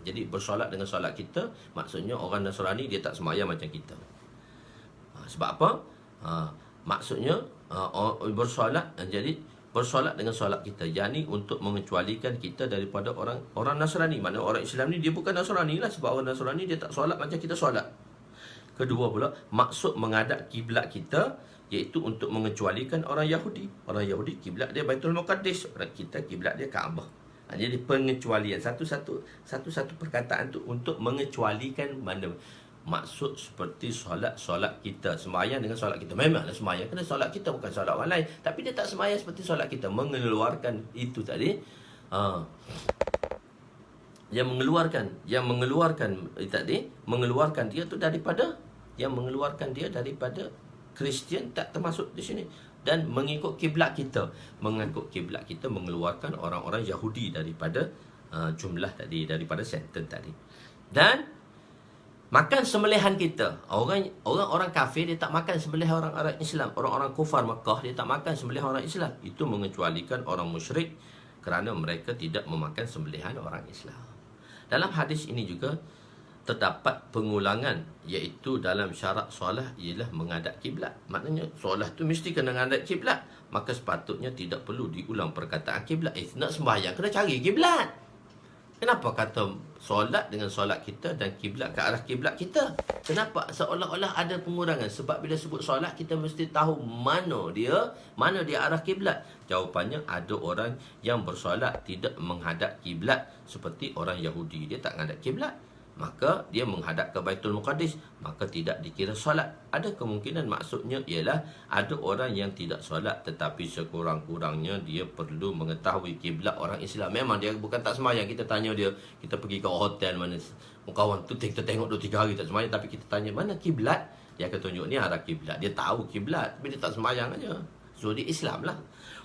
Jadi bersolat dengan solat kita, maksudnya orang Nasrani dia tak sembahyang macam kita. Sebab apa? Maksudnya bersolat, jadi bersolat dengan solat kita. Yani untuk mengecualikan kita daripada orang Nasrani. Mana orang Islam ni dia bukan Nasrani lah, sebab orang Nasrani dia tak solat macam kita solat. Kedua pula, maksud menghadap kiblat kita iaitu untuk mengecualikan orang Yahudi. Orang Yahudi kiblat dia Baitul Muqaddis, orang kita kiblat dia Kaabah. Jadi pengecualian satu-satu perkataan tu untuk mengecualikan mana maksud seperti solat kita, sembahyang dengan solat kita. Memanglah sembahyang kena solat kita, bukan solat orang lain, tapi dia tak sembahyang seperti solat kita, mengeluarkan itu tadi. Yang mengeluarkan dia tu daripada, yang mengeluarkan dia daripada Kristian tak termasuk di sini. Dan mengikut kiblat kita, mengeluarkan orang-orang Yahudi daripada jumlah tadi, daripada sentence tadi. Dan makan sembelihan kita. Orang kafir dia tak makan sembelihan orang Islam. Orang-orang kufar Mekah dia tak makan sembelihan orang Islam. Itu mengecualikan orang musyrik kerana mereka tidak memakan sembelihan orang Islam. Dalam hadis ini juga terdapat pengulangan, iaitu dalam syarat solat ialah menghadap kiblat. Maknanya solat tu mesti kena menghadap kiblat. Maka sepatutnya tidak perlu diulang perkataan kiblat. Nak sembahyang kena cari kiblat. Kenapa kata solat dengan solat kita dan kiblat ke arah kiblat kita? Kenapa seolah-olah ada pengurangan? Sebab bila sebut solat kita mesti tahu mana dia arah kiblat. Jawapannya, ada orang yang bersolat tidak menghadap kiblat seperti orang Yahudi, dia tak menghadap kiblat, maka dia menghadap ke Baitul Muqaddis, maka tidak dikira solat. Ada kemungkinan maksudnya ialah ada orang yang tidak solat tetapi sekurang-kurangnya dia perlu mengetahui kiblat orang Islam. Memang dia bukan tak sembahyang, kita tanya dia, kita pergi ke hotel mana kawan tu kita tengok 2-3 hari tak sembahyang, tapi kita tanya mana kiblat, dia akan tunjuk ni arah kiblat. Dia tahu kiblat tapi dia tak sembahyang aja. So dia Islam lah.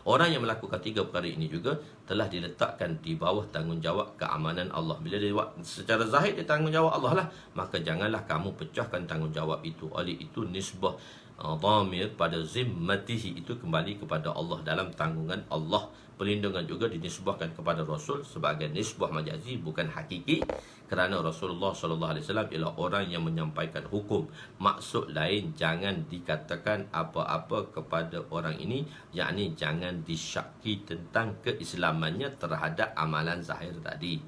Orang yang melakukan 3 perkara ini juga telah diletakkan di bawah tanggungjawab keamanan Allah. Bila dia buat secara zahir dia tanggungjawab Allah lah, maka janganlah kamu pecahkan tanggungjawab itu. Oleh itu nisbah dhamir pada zimmatihi itu kembali kepada Allah, dalam tanggungan Allah. Perlindungan juga dinisbahkan kepada Rasul sebagai nisbah majazi, bukan hakiki, kerana Rasulullah SAW ialah orang yang menyampaikan hukum. Maksud lain, jangan dikatakan apa-apa kepada orang ini, yakni jangan disyaki tentang keislamannya terhadap amalan zahir tadi.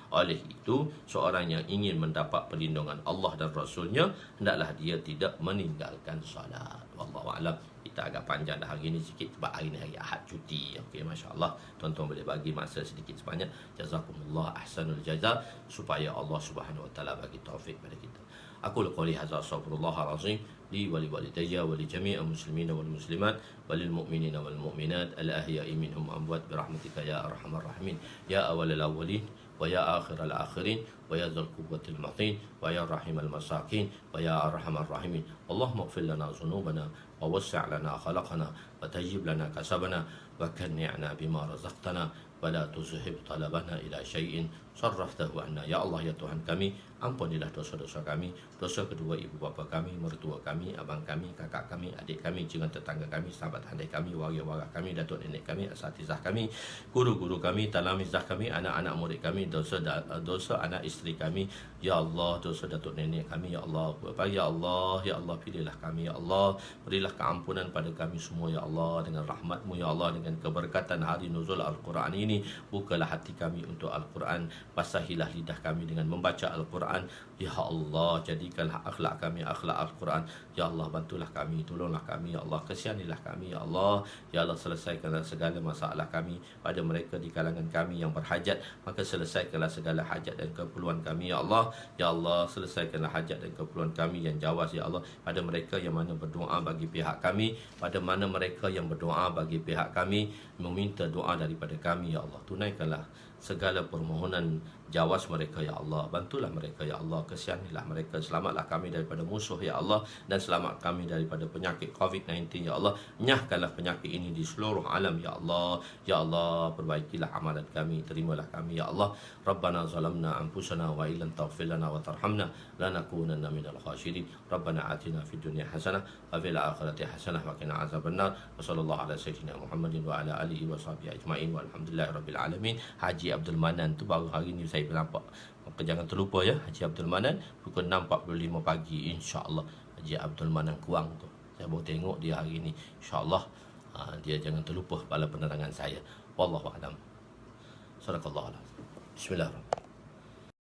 Oleh itu, seorang yang ingin mendapat perlindungan Allah dan Rasulnya, hendaklah dia tidak meninggalkan salat. Wallahualam. Kita agak panjang dah hari ni sikit sebab hari ni hari Ahad cuti. Okey, masya-Allah. Tuan-tuan boleh bagi masa sedikit sebanyak. Jazakumullah ahsanul jaza, supaya Allah Subhanahu wa taala bagi taufik pada kita. Aku qouli hadza, astaghfirullahalazim li wa li walidayya wa li jami'il muslimin wal muslimat wa lil mu'minina wal mu'minat al ahya'i minhum amwat bi rahmatika ya arhamar rahimin ya awwalal awwalin wa ya akhiral akhirin wa ya dzal quwwatil matin wa ya rahimal masakin wa ya arhamar rahimin. Allahumma ighfir lana dhunubana wa wassi' lana khalaqana wa tajib lana kasabana wa kanni'na bima razaqtana wa la tuzhib talabana ila syai'in sarraftahu anna. Ya Allah, ya Tuhan kami, ampunilah dosa-dosa kami, dosa kedua ibu bapa kami, mertua kami, abang kami, kakak kami, adik kami, jiran tetangga kami, sahabat handai kami, waria-waria kami, datuk nenek kami, asatizah kami, guru-guru kami, talamizah kami, anak-anak murid kami, dosa anak isteri kami. Ya Allah, dosa datuk nenek kami, ya Allah. Ya Allah, ya Allah, pilihlah kami, ya Allah. Berilah keampunan pada kami semua, ya Allah, dengan rahmat-Mu, ya Allah, dengan keberkatan hari nuzul Al-Quran ini. Bukalah hati kami untuk Al-Quran, basahilah lidah kami dengan membaca Al-Quran. Ya Allah, jadikanlah akhlak kami akhlak Al-Quran. Ya Allah, bantulah kami, tolonglah kami, ya Allah, kasihanilah kami, ya Allah. Ya Allah, selesaikanlah segala masalah kami pada mereka di kalangan kami yang berhajat, maka selesaikanlah segala hajat dan keperluan kami, ya Allah. Ya Allah, selesaikanlah hajat dan keperluan kami yang jawas, ya Allah, pada mereka yang mana berdoa bagi pihak kami, pada mana mereka yang berdoa bagi pihak kami, meminta doa daripada kami, ya Allah. Tunaikanlah segala permohonan jawas mereka, ya Allah. Bantulah mereka, ya Allah. Kasihanilah mereka. Selamatlah kami daripada musuh, ya Allah. Dan selamat kami daripada penyakit COVID-19, ya Allah. Nyahkanlah penyakit ini di seluruh alam, ya Allah. Ya Allah, perbaikilah amalan kami. Terimalah kami, ya Allah. Rabbana zalamna anfusana wa illam taghfir lana wa tarhamna lanakunanna minal khasirin. Rabbana atina fid dunya hasanah wa fil akhirati hasanah wa qina azabannar. Wa sallallahu ala sayyidina Muhammadin wa ala alihi wa sahbihi ajma'in walhamdulillahi rabbil alamin. Haji Abdul Manan tu baru hari ni saya nampak Maka jangan terlupa ya, Haji Abdul Manan pukul 6.45 pagi, insya-Allah. Haji Abdul Manan Kuang tu, saya baru tengok dia hari ni, insya-Allah. Dia jangan terlupa pada penerangan saya. Wallahu a'lam. Sadaqallahu alazim. Bismillahirrahmanirrahim.